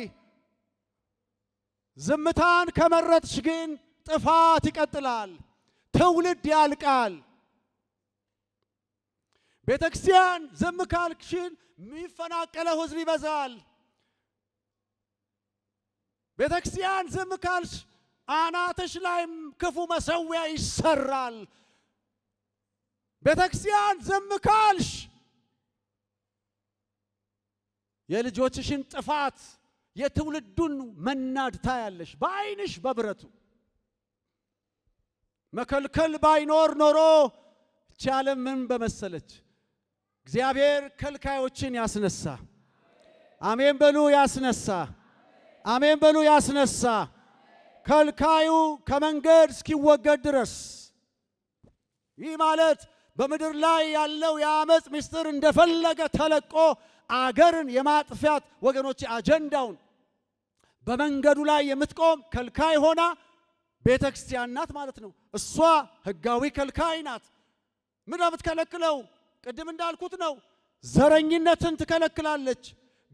ዝምታን ከመረጥሽ ግን ጥፋት ይቀጥላል፣ ትውልድ ያልቃል። ቤተክርስቲያን ዝም ካልክሽን የሚፈናቀለው ሕዝብ ይበዛል። ቤተክርስቲያን ዝም ካልሽ አናትሽ ላይም ክፉ መሰዊያ ይሰራል። ቤተክርስቲያን ዝም ካልሽ የልጆችሽን ጥፋት የትውልዱን መናድ ታያለሽ በዓይንሽ በብረቱ። መከልከል ባይኖር ኖሮ እቺ ዓለም ምን በመሰለች። እግዚአብሔር ከልካዮችን ያስነሳ። አሜን በሉ። ያስነሳ። አሜን በሉ። ያስነሳ። ከልካዩ ከመንገድ እስኪወገድ ድረስ። ይህ ማለት በምድር ላይ ያለው የአመፅ ምስጢር እንደፈለገ ተለቆ አገርን የማጥፋት ወገኖች አጀንዳውን በመንገዱ ላይ የምትቆም ከልካይ ሆና ቤተክርስቲያን ናት ማለት ነው። እሷ ህጋዊ ከልካይ ናት። ምን የምትከለክለው? ቅድም እንዳልኩት ነው። ዘረኝነትን ትከለክላለች፣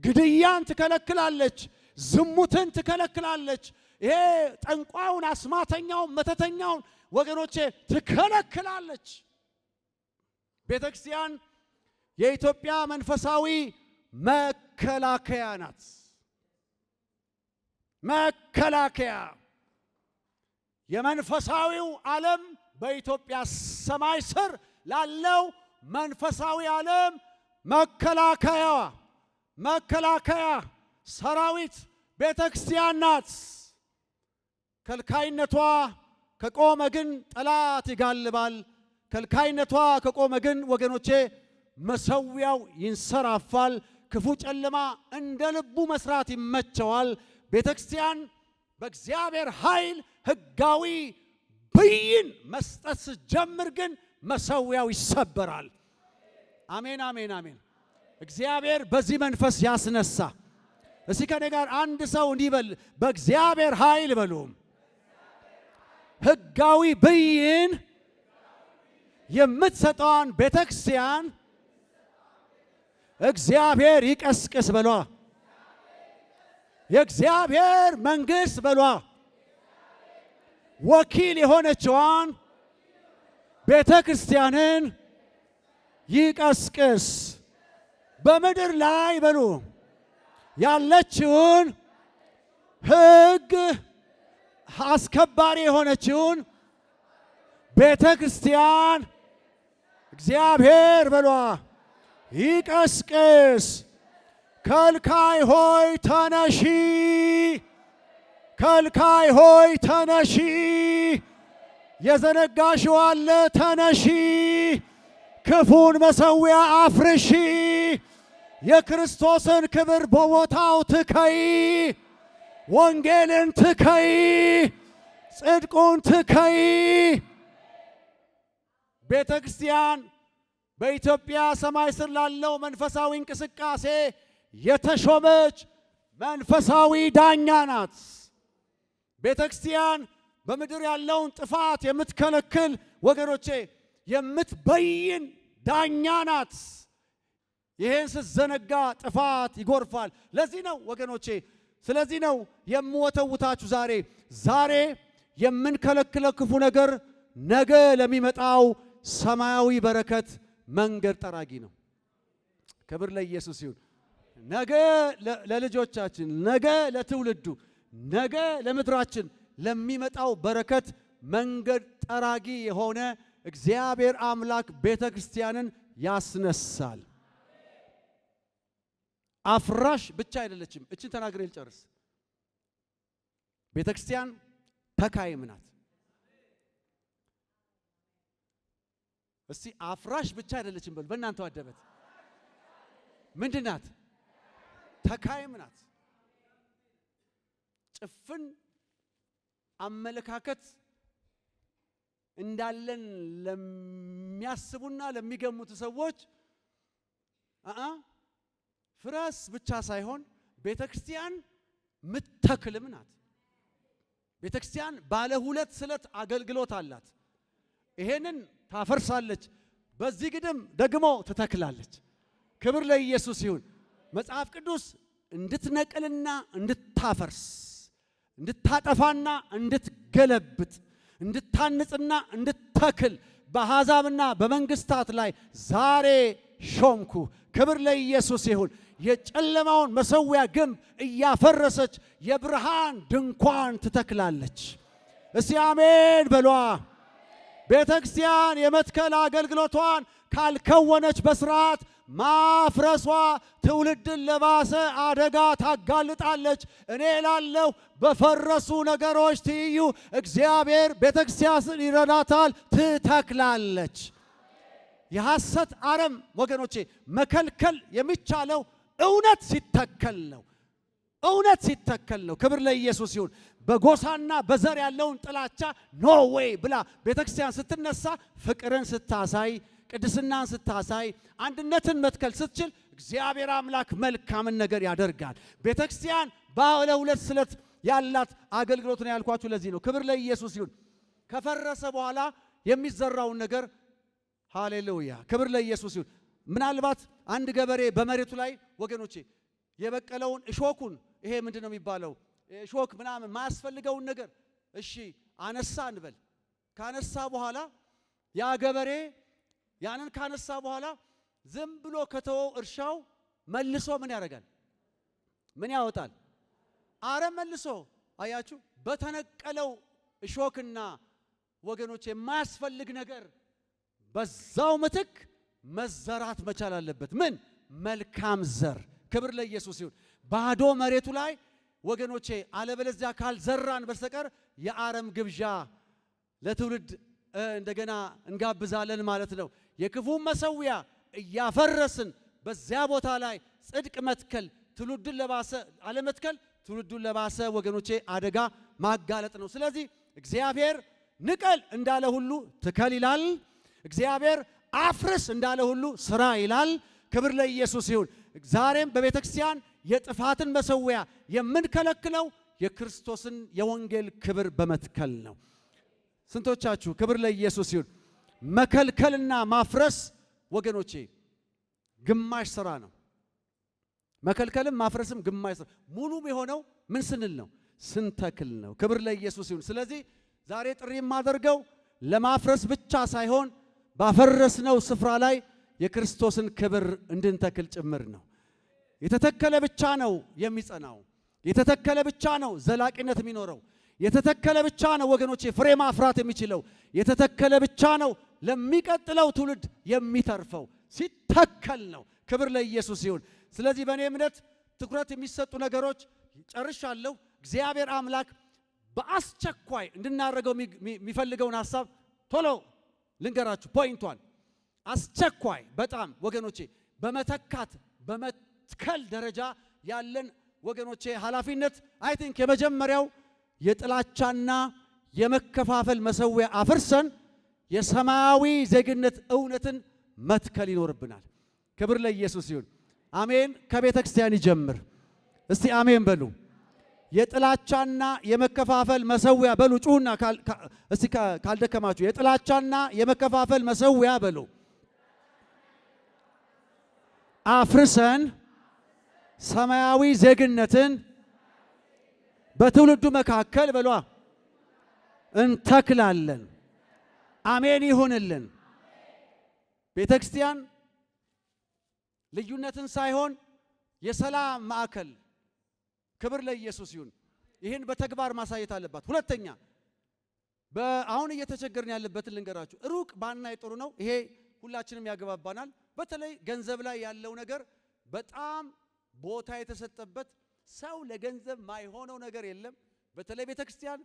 ግድያን ትከለክላለች፣ ዝሙትን ትከለክላለች። ይሄ ጠንቋዩን፣ አስማተኛውን፣ መተተኛውን ወገኖቼ ትከለክላለች። ቤተክርስቲያን የኢትዮጵያ መንፈሳዊ መከላከያ ናት። መከላከያ የመንፈሳዊው ዓለም በኢትዮጵያ ሰማይ ስር ላለው መንፈሳዊ ዓለም መከላከያ ሰራዊት ቤተክርስቲያን ናት። ከልካይነቷ ከቆመ ግን ጠላት ይጋልባል። ከልካይነቷ ከቆመ ግን ወገኖቼ መሰዊያው ይንሰራፋል። ክፉ ጨለማ እንደ ልቡ መስራት ይመቸዋል። ቤተክርስቲያን በእግዚአብሔር ኃይል ህጋዊ ብይን መስጠት ስትጀምር ግን መሰዊያው ይሰበራል። አሜን፣ አሜን፣ አሜን። እግዚአብሔር በዚህ መንፈስ ያስነሳ። እስኪ ከኔ ጋር አንድ ሰው እንዲበል በእግዚአብሔር ኃይል በሉ ህጋዊ ብይን የምትሰጠውን ቤተክርስቲያን እግዚአብሔር ይቀስቅስ በሏ። የእግዚአብሔር መንግስት በሏ ወኪል የሆነችዋን ቤተክርስቲያንን ይቀስቅስ በምድር ላይ በሉ ያለችውን ሕግ አስከባሪ የሆነችውን ቤተ ክርስቲያን እግዚአብሔር በሏ ይቀስቅስ። ከልካይ ሆይ ተነሺ፣ ከልካይ ሆይ ተነሺ፣ የዘነጋሽው አለ ተነሺ፣ ክፉን መሠዊያ አፍርሺ፣ የክርስቶስን ክብር በቦታው ትከይ፣ ወንጌልን ትከይ፣ ጽድቁን ትከይ። ቤተ ክርስቲያን በኢትዮጵያ ሰማይ ስር ላለው መንፈሳዊ እንቅስቃሴ የተሾመች መንፈሳዊ ዳኛ ናት። ቤተ ክርስቲያን በምድር ያለውን ጥፋት የምትከለክል ወገኖቼ የምትበይን ዳኛ ናት። ይሄን ስትዘነጋ ጥፋት ይጎርፋል። ለዚህ ነው ወገኖቼ፣ ስለዚህ ነው የምወተውታችሁ ዛሬ የምንከለክለው ክፉ ነገር ነገ ለሚመጣው ሰማያዊ በረከት መንገድ ጠራጊ ነው። ክብር ለኢየሱስ ይሁን። ነገ ለልጆቻችን፣ ነገ ለትውልዱ፣ ነገ ለምድራችን ለሚመጣው በረከት መንገድ ጠራጊ የሆነ እግዚአብሔር አምላክ ቤተ ክርስቲያንን ያስነሳል። አፍራሽ ብቻ አይደለችም። እችን ተናግሬ ልጨርስ። ቤተ ክርስቲያን ተካይም ናት። እስቲ አፍራሽ ብቻ አይደለችም በሉ በእናንተው አደበት። ምንድን ናት? ተካይም ናት። ጭፍን አመለካከት እንዳለን ለሚያስቡና ለሚገሙት ሰዎች ፍረስ ብቻ ሳይሆን ቤተክርስቲያን ምትተክልም ናት። ቤተክርስቲያን ባለ ሁለት ስለት አገልግሎት አላት። ይሄንን ታፈርሳለች፣ በዚህ ግድም ደግሞ ትተክላለች። ክብር ለኢየሱስ ይሁን። መጽሐፍ ቅዱስ እንድትነቅልና እንድታፈርስ፣ እንድታጠፋና እንድትገለብጥ፣ እንድታንጽና እንድትተክል በአሕዛብና በመንግስታት ላይ ዛሬ ሾምኩ። ክብር ለኢየሱስ ይሁን። የጨለማውን መሠዊያ ግንብ እያፈረሰች የብርሃን ድንኳን ትተክላለች። እስቲ አሜን በሏ። ቤተ ክርስቲያን የመትከል አገልግሎቷን ካልከወነች በስርዓት ማፍረሷ ትውልድን ለባሰ አደጋ ታጋልጣለች። እኔ ላለሁ በፈረሱ ነገሮች ትይዩ እግዚአብሔር ቤተ ክርስቲያንን ይረዳታል፣ ትተክላለች። የሐሰት አረም ወገኖቼ መከልከል የሚቻለው እውነት ሲተከል ነው። እውነት ሲተከል ነው። ክብር ለኢየሱስ ይሁን። በጎሳና በዘር ያለውን ጥላቻ ኖ ዌይ ብላ ቤተክርስቲያን ስትነሳ ፍቅርን ስታሳይ፣ ቅድስናን ስታሳይ፣ አንድነትን መትከል ስትችል እግዚአብሔር አምላክ መልካምን ነገር ያደርጋል። ቤተክርስቲያን ባለ ሁለት ስለት ያላት አገልግሎት ነው ያልኳችሁ ለዚህ ነው። ክብር ለኢየሱስ ይሁን። ከፈረሰ በኋላ የሚዘራውን ነገር ሃሌሉያ፣ ክብር ለኢየሱስ ይሁን። ምናልባት አንድ ገበሬ በመሬቱ ላይ ወገኖቼ የበቀለውን እሾኩን፣ ይሄ ምንድን ነው የሚባለው? እሾክ ምናምን ማያስፈልገውን ነገር እሺ አነሳ እንበል። ካነሳ በኋላ ያ ገበሬ ያንን ካነሳ በኋላ ዝም ብሎ ከተወው እርሻው መልሶ ምን ያደርጋል? ምን ያወጣል? አረም መልሶ። አያችሁ፣ በተነቀለው እሾክና ወገኖቼ የማያስፈልግ ነገር በዛው ምትክ መዘራት መቻል አለበት። ምን? መልካም ዘር። ክብር ለኢየሱስ ይሁን። ባዶ መሬቱ ላይ ወገኖቼ አለበለዚያ ካልዘራን በስተቀር የአረም ግብዣ ለትውልድ እንደገና እንጋብዛለን ማለት ነው። የክፉን መሠዊያ እያፈረስን በዚያ ቦታ ላይ ጽድቅ መትከል ትውልዱን ለባሰ አለመትከል ትውልዱን ለባሰ ወገኖቼ አደጋ ማጋለጥ ነው። ስለዚህ እግዚአብሔር ንቀል እንዳለ ሁሉ ትከል ይላል። እግዚአብሔር አፍርስ እንዳለ ሁሉ ስራ ይላል። ክብር ለኢየሱስ ይሁን። ዛሬም በቤተ ክርስቲያን የጥፋትን መሠዊያ የምንከለክለው የክርስቶስን የወንጌል ክብር በመትከል ነው። ስንቶቻችሁ? ክብር ለኢየሱስ ይሁን። መከልከልና ማፍረስ ወገኖቼ ግማሽ ስራ ነው። መከልከልም ማፍረስም ግማሽ ስራ። ሙሉም የሆነው ምን ስንል ነው? ስንተክል ነው። ክብር ለኢየሱስ ይሁን። ስለዚህ ዛሬ ጥሪ የማደርገው ለማፍረስ ብቻ ሳይሆን ባፈረስነው ስፍራ ላይ የክርስቶስን ክብር እንድንተክል ጭምር ነው። የተተከለ ብቻ ነው የሚጸናው። የተተከለ ብቻ ነው ዘላቂነት የሚኖረው። የተተከለ ብቻ ነው ወገኖቼ ፍሬ ማፍራት የሚችለው። የተተከለ ብቻ ነው ለሚቀጥለው ትውልድ የሚተርፈው። ሲተከል ነው። ክብር ለኢየሱስ ይሁን። ስለዚህ በእኔ እምነት ትኩረት የሚሰጡ ነገሮች ጨርሻለሁ። እግዚአብሔር አምላክ በአስቸኳይ እንድናደርገው የሚፈልገውን ሐሳብ ቶሎ ልንገራችሁ። ፖይንቷን አስቸኳይ በጣም ወገኖቼ በመተካት በመትከል ደረጃ ያለን ወገኖቼ ኃላፊነት አይ ቲንክ የመጀመሪያው የጥላቻና የመከፋፈል መሰዊያ አፍርሰን የሰማያዊ ዜግነት እውነትን መትከል ይኖርብናል። ክብር ለኢየሱስ ይሁን። አሜን። ከቤተ ክርስቲያን ይጀምር። እስቲ አሜን በሉ። የጥላቻና የመከፋፈል መሰዊያ በሉ። ጩሁና እስቲ ካልደከማችሁ የጥላቻና የመከፋፈል መሰዊያ በሉ አፍርሰን ሰማያዊ ዜግነትን በትውልዱ መካከል በሏ እንተክላለን። አሜን ይሁንልን። ቤተ ክርስቲያን ልዩነትን ሳይሆን የሰላም ማዕከል። ክብር ለኢየሱስ ይሁን። ይህን በተግባር ማሳየት አለባት። ሁለተኛ አሁን እየተቸገርን ያለበትን ልንገራችሁ። ሩቅ ባናይ ጥሩ ነው። ይሄ ሁላችንም ያገባባናል። በተለይ ገንዘብ ላይ ያለው ነገር በጣም ቦታ የተሰጠበት ሰው ለገንዘብ ማይሆነው ነገር የለም። በተለይ ቤተክርስቲያን፣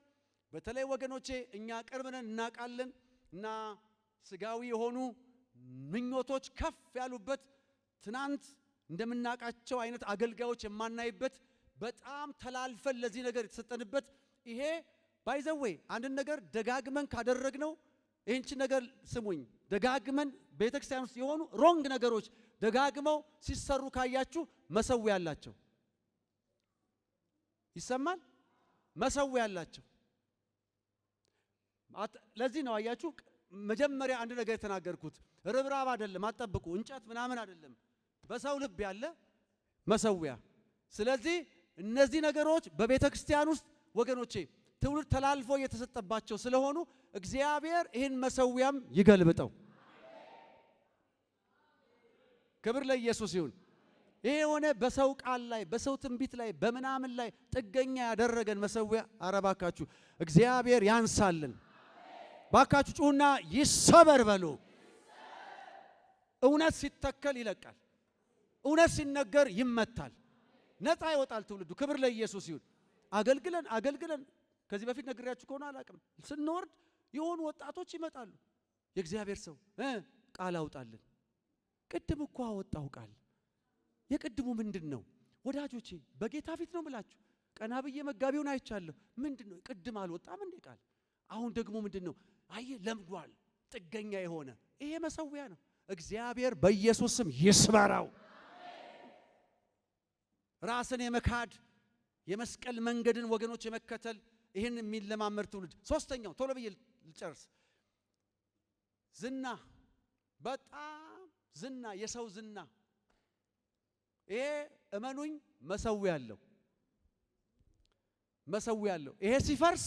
በተለይ ወገኖቼ እኛ ቅርብ ነን እናውቃለን። እና ስጋዊ የሆኑ ምኞቶች ከፍ ያሉበት ትናንት እንደምናውቃቸው አይነት አገልጋዮች የማናይበት በጣም ተላልፈን ለዚህ ነገር የተሰጠንበት ይሄ ባይዘዌይ አንድ ነገር ደጋግመን ካደረግነው ይህንቺ ነገር ስሙኝ፣ ደጋግመን ቤተክርስቲያን ውስጥ የሆኑ ሮንግ ነገሮች ደጋግመው ሲሰሩ ካያችሁ መሰዊያ ያላቸው ይሰማል። መሰዊያ ያላቸው ለዚህ ነው አያችሁ መጀመሪያ አንድ ነገር የተናገርኩት ርብራብ አይደለም፣ አጠብቁ እንጨት ምናምን አይደለም፣ በሰው ልብ ያለ መሰዊያ። ስለዚህ እነዚህ ነገሮች በቤተ ክርስቲያን ውስጥ ወገኖቼ ትውልድ ተላልፎ የተሰጠባቸው ስለሆኑ እግዚአብሔር ይህን መሰዊያም ይገልብጠው። ክብር ለኢየሱስ ይሁን። ይሄ የሆነ በሰው ቃል ላይ በሰው ትንቢት ላይ በምናምን ላይ ጥገኛ ያደረገን መሰዊያ አረባካችሁ እግዚአብሔር ያንሳልን። ባካችሁ ጩሁና ይሰበር በሉ። እውነት ሲተከል ይለቃል። እውነት ሲነገር ይመታል። ነፃ ይወጣል ትውልዱ። ክብር ለኢየሱስ ይሁን። አገልግለን ከዚህ በፊት ነግሬያችሁ ከሆነ አላቅም ስንወርድ የሆኑ ወጣቶች ይመጣሉ። የእግዚአብሔር ሰው ቃል አውጣልን። ቅድም እኮ አወጣው ቃል። የቅድሙ ምንድነው ወዳጆቼ? በጌታ ፊት ነው ምላችሁ። ቀና ብዬ መጋቢውን አይቻለሁ። ምንድነው ቅድም አልወጣም እንዴ ቃል? አሁን ደግሞ ምንድነው? አየ ለምዷል። ጥገኛ የሆነ ይሄ መሰዊያ ነው። እግዚአብሔር በኢየሱስ ስም ይስበራው። ራስን የመካድ የመስቀል መንገድን ወገኖች የመከተል ይህን የሚለማመድ ትውልድ። ሶስተኛው ቶሎ ብዬ ልጨርስ። ዝና፣ በጣም ዝና፣ የሰው ዝና። ይሄ እመኑኝ መሰዊያ አለው። ይሄ ሲፈርስ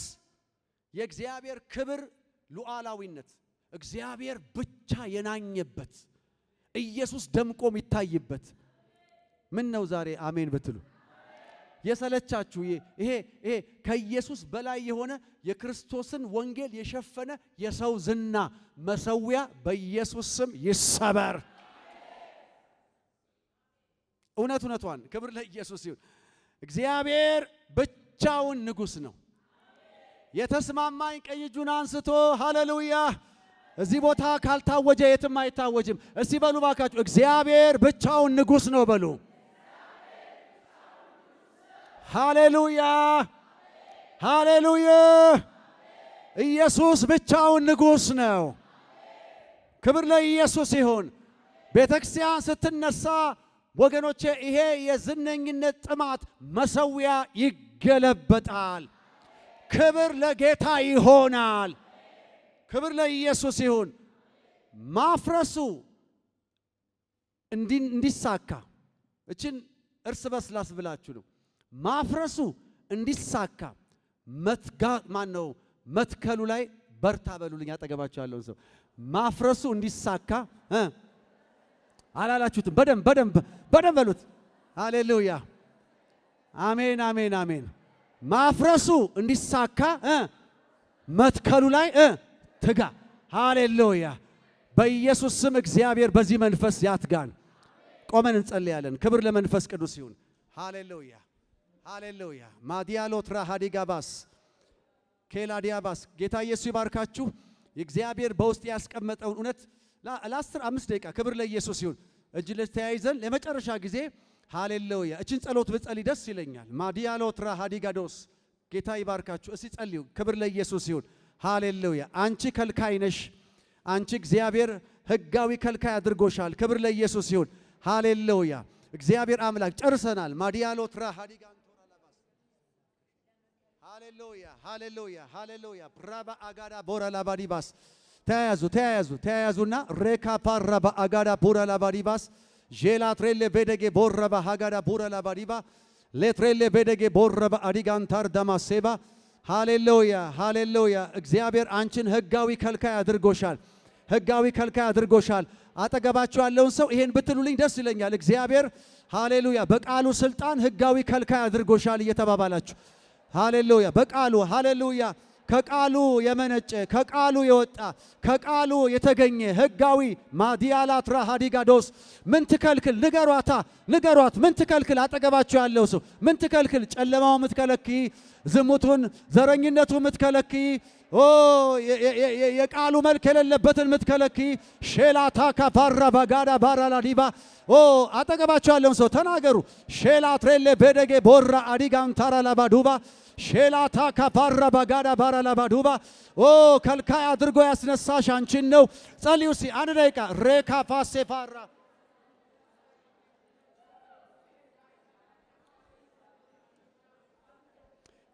የእግዚአብሔር ክብር ሉዓላዊነት እግዚአብሔር ብቻ የናኘበት ኢየሱስ ደምቆ የሚታይበት ምን ነው ዛሬ አሜን ብትሉ የሰለቻችሁ ይሄ ከኢየሱስ በላይ የሆነ የክርስቶስን ወንጌል የሸፈነ የሰው ዝና መሰዊያ በኢየሱስ ስም ይሰበር። እውነቷን ክብር ለኢየሱስ ይሁን። እግዚአብሔር ብቻውን ንጉሥ ነው። የተስማማኝ ቀኝ እጁን አንስቶ ሃሌሉያ። እዚህ ቦታ ካልታወጀ የትም አይታወጅም። እስቲ በሉ ባካችሁ እግዚአብሔር ብቻውን ንጉሥ ነው በሉ። ሃሌሉያ ሃሌሉያ። ኢየሱስ ብቻውን ንጉሥ ነው። ክብር ለኢየሱስ ይሁን። ቤተክርስቲያን ስትነሳ ወገኖቼ ይሄ የዝነኝነት ጥማት መሰዊያ ይገለበጣል። ክብር ለጌታ ይሆናል። ክብር ለኢየሱስ ይሁን። ማፍረሱ እንዲሳካ እችን እርስ በርስ ላስብላችሁ ነው። ማፍረሱ እንዲሳካ መትከሉ ላይ በርታ በሉልኝ። አጠገባችሁ ያለውን ሰው ማፍረሱ እንዲሳካ አላላችሁትም? በደንብ በሉት። ሃሌሉያ አሜን አሜን አሜን። ማፍረሱ እንዲሳካ መትከሉ ላይ ትጋ። ሃሌሉያ በኢየሱስ ስም እግዚአብሔር በዚህ መንፈስ ያትጋን። ቆመን እንጸልያለን። ክብር ለመንፈስ ቅዱስ ይሁን። ሃሌሉያ ሃሌሉያ ማዲያሎ ትራሃዲጋባስ ኬላዲያባስ ጌታ ኢየሱስ ይባርካችሁ። የእግዚአብሔር በውስጥ ያስቀመጠውን እውነት ለ15 ደቂቃ ክብር ለኢየሱስ ይሁን። እጅ ለተያይዘን ለመጨረሻ ጊዜ ሃሌሉያ እችን ጸሎት ብጸልይ ደስ ይለኛል። ማዲያሎ ትራሃዲጋዶስ ጌታ ይባርካችሁ። እስቲ ጸልዩ። ክብር ለኢየሱስ ይሁን። ሃሌሉያ አንቺ ከልካይ ነሽ። አንቺ እግዚአብሔር ሕጋዊ ከልካይ አድርጎሻል። ክብር ለኢየሱስ ይሁን። ሃሌሉያ እግዚአብሔር አምላክ ጨርሰናል። ማዲያሎ ትራሃዲጋን ሃሌሉያ ሃሌሉያ ሃሌሉያ ብራባ አጋዳ ቦራ ላባዲባስ ተያያዙና ሬካ ፓራባ አጋዳ ቦራ ላባዲባስ ጄላ ትሬሌ ቤደጌ ቦረባ ሃጋዳ ቦራ ላባዲባ ሌትሬሌ ቤደጌ ቦረባ አዲጋንታር ዳማሴባ ሃሌሉያ ሃሌሉያ እግዚአብሔር አንቺን ሕጋዊ ከልካይ አድርጎሻል። ሕጋዊ ከልካይ አድርጎሻል። አጠገባችሁ ያለውን ሰው ይሄን ብትሉልኝ ደስ ይለኛል። እግዚአብሔር ሃሌሉያ በቃሉ ስልጣን ሕጋዊ ከልካይ አድርጎሻል እየተባባላችሁ ሃሌሉያ በቃሉ ሃሌሉያ ከቃሉ የመነጨ ከቃሉ የወጣ ከቃሉ የተገኘ ሕጋዊ ማዲያላትራ ሃዲጋዶስ ምን ትከልክል? ንገሯት። ምን ትከልክል? አጠገባችሁ ያለው ሰው ምን ትከልክል? ጨለማው ምትከለኪ፣ ዝሙቱን ዘረኝነቱ ምትከለኪ፣ የቃሉ መልክ የሌለበትን ምትከለኪ ሼላታ ካፓራ ባጋዳ ባራላዲባ አጠገባችሁ ያለውን ሰው ተናገሩ። ሼላ ትሬሌ ቤደጌ ቦራ አዲጋንታራ ላባዱባ ሼላታ ካፓራ ባጋዳ ባራላባዱባ ከልካይ አድርጎ ያስነሳሽ አንቺን ነው። ጸልዩ እስቲ አንድ ደቂቃ ሬካ ፋሴ ፋራ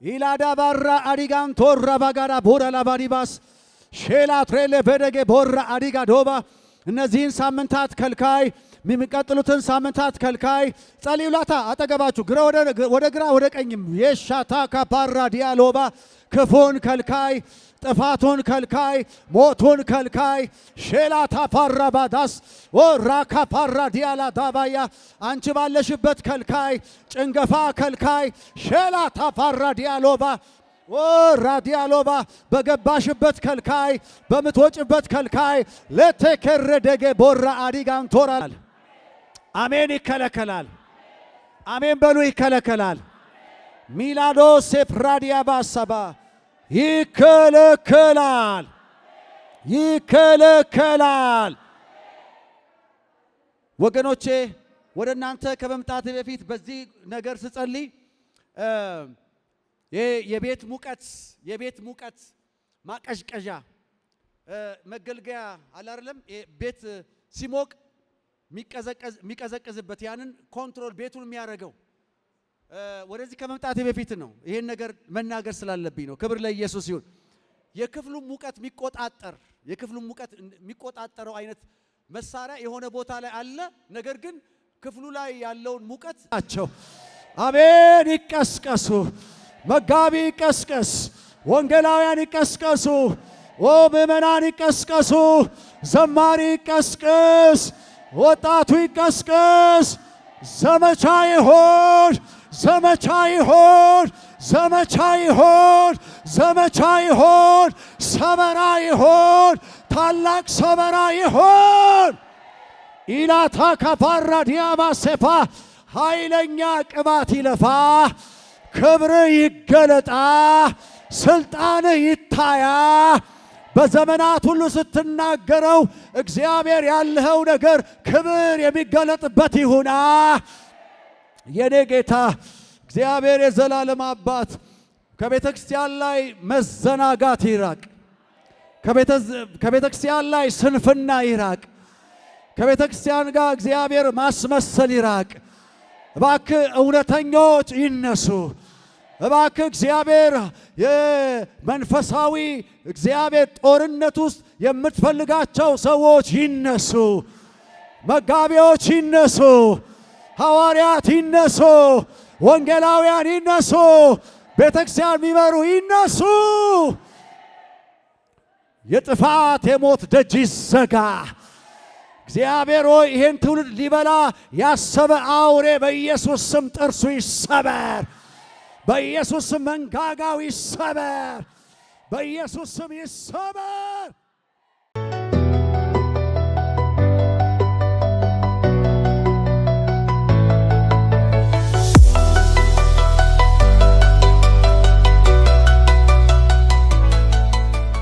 ኢላዳ ባራ አዲጋን ቶራ ባጋዳ ቦራ ላባዲባስ ሼላ ትሬሌ ቤደጌ ቦራ አዲጋ ዶባ እነዚህን ሳምንታት ከልካይ የሚቀጥሉትን ሳምንታት ከልካይ ጸልዩላታ። አጠገባችሁ ወደ ግራ ወደ ቀኝም የሻታ ካፓራ ዲያሎባ ክፉን ከልካይ፣ ጥፋቱን ከልካይ፣ ሞቱን ከልካይ ሼላታ ፓራ ባዳስ ራካ ፓራ ዲያላ ዳባያ አንቺ ባለሽበት ከልካይ፣ ጭንገፋ ከልካይ ሼላታ ፓራ ዲያሎባ ራዲያሎባ በገባሽበት ከልካይ፣ በምትወጭበት ከልካይ ለተከረደገ ቦራ አዲጋን ቶራል አሜን ይከለከላል። አሜን በሉ ይከለከላል። ሚላዶ ሴፕራዲያ ባሳባ ይከለከላል። ወገኖቼ ወደ እናንተ ከመምጣት በፊት በዚህ ነገር ስጸልይ የቤት ሙቀት ማቀዝቀዣ መገልገያ አለ አይደለም? ቤት ሲሞቅ የሚቀዘቅዝበት ያንን ኮንትሮል ቤቱን የሚያደርገው ወደዚህ ከመምጣት በፊት ነው። ይሄን ነገር መናገር ስላለብኝ ነው። ክብር ለኢየሱስ ይሁን። የክፍሉን ሙቀት የሚቆጣጠረው አይነት መሳሪያ የሆነ ቦታ ላይ አለ። ነገር ግን ክፍሉ ላይ ያለውን ሙቀት ናቸው። አሜን ይቀስቀሱ። መጋቢ ይቀስቀስ፣ ወንጌላውያን ይቀስቀሱ፣ ምዕመናን ይቀስቀሱ፣ ዘማሪ ይቀስቀስ፣ ወጣቱ ይቀስቀስ። ዘመቻ ይሆን፣ ዘመቻ ይሆን፣ ዘመቻ ይሆን፣ ዘመቻ ይሆን፣ ሰበራ ይሆን፣ ታላቅ ሰበራ ይሆን። ኢላታ ካፓራ ዲያባ ሴፋ ኃይለኛ ቅባት ይለፋ። ክብር ይገለጣ፣ ስልጣን ይታያ። በዘመናት ሁሉ ስትናገረው እግዚአብሔር ያለኸው ነገር ክብር የሚገለጥበት ይሁና። የኔ ጌታ እግዚአብሔር የዘላለም አባት ከቤተ ክርስቲያን ላይ መዘናጋት ይራቅ። ከቤተ ክርስቲያን ላይ ስንፍና ይራቅ። ከቤተ ክርስቲያን ጋር እግዚአብሔር ማስመሰል ይራቅ። እባክህ እውነተኞች ይነሱ። እባክህ እግዚአብሔር የመንፈሳዊ እግዚአብሔር ጦርነት ውስጥ የምትፈልጋቸው ሰዎች ይነሱ። መጋቢዎች ይነሱ፣ ሐዋርያት ይነሱ፣ ወንጌላውያን ይነሱ፣ ቤተክርስቲያን የሚመሩ ይነሱ። የጥፋት የሞት ደጅ ይዘጋ። እግዚአብሔር ሆይ ይሄን ትውልድ ሊበላ ያሰበ አውሬ በኢየሱስ ስም ጥርሱ ይሰበር። በኢየሱስ ስም መንጋጋው ይሰበር። በኢየሱስ ስም ይሰበር።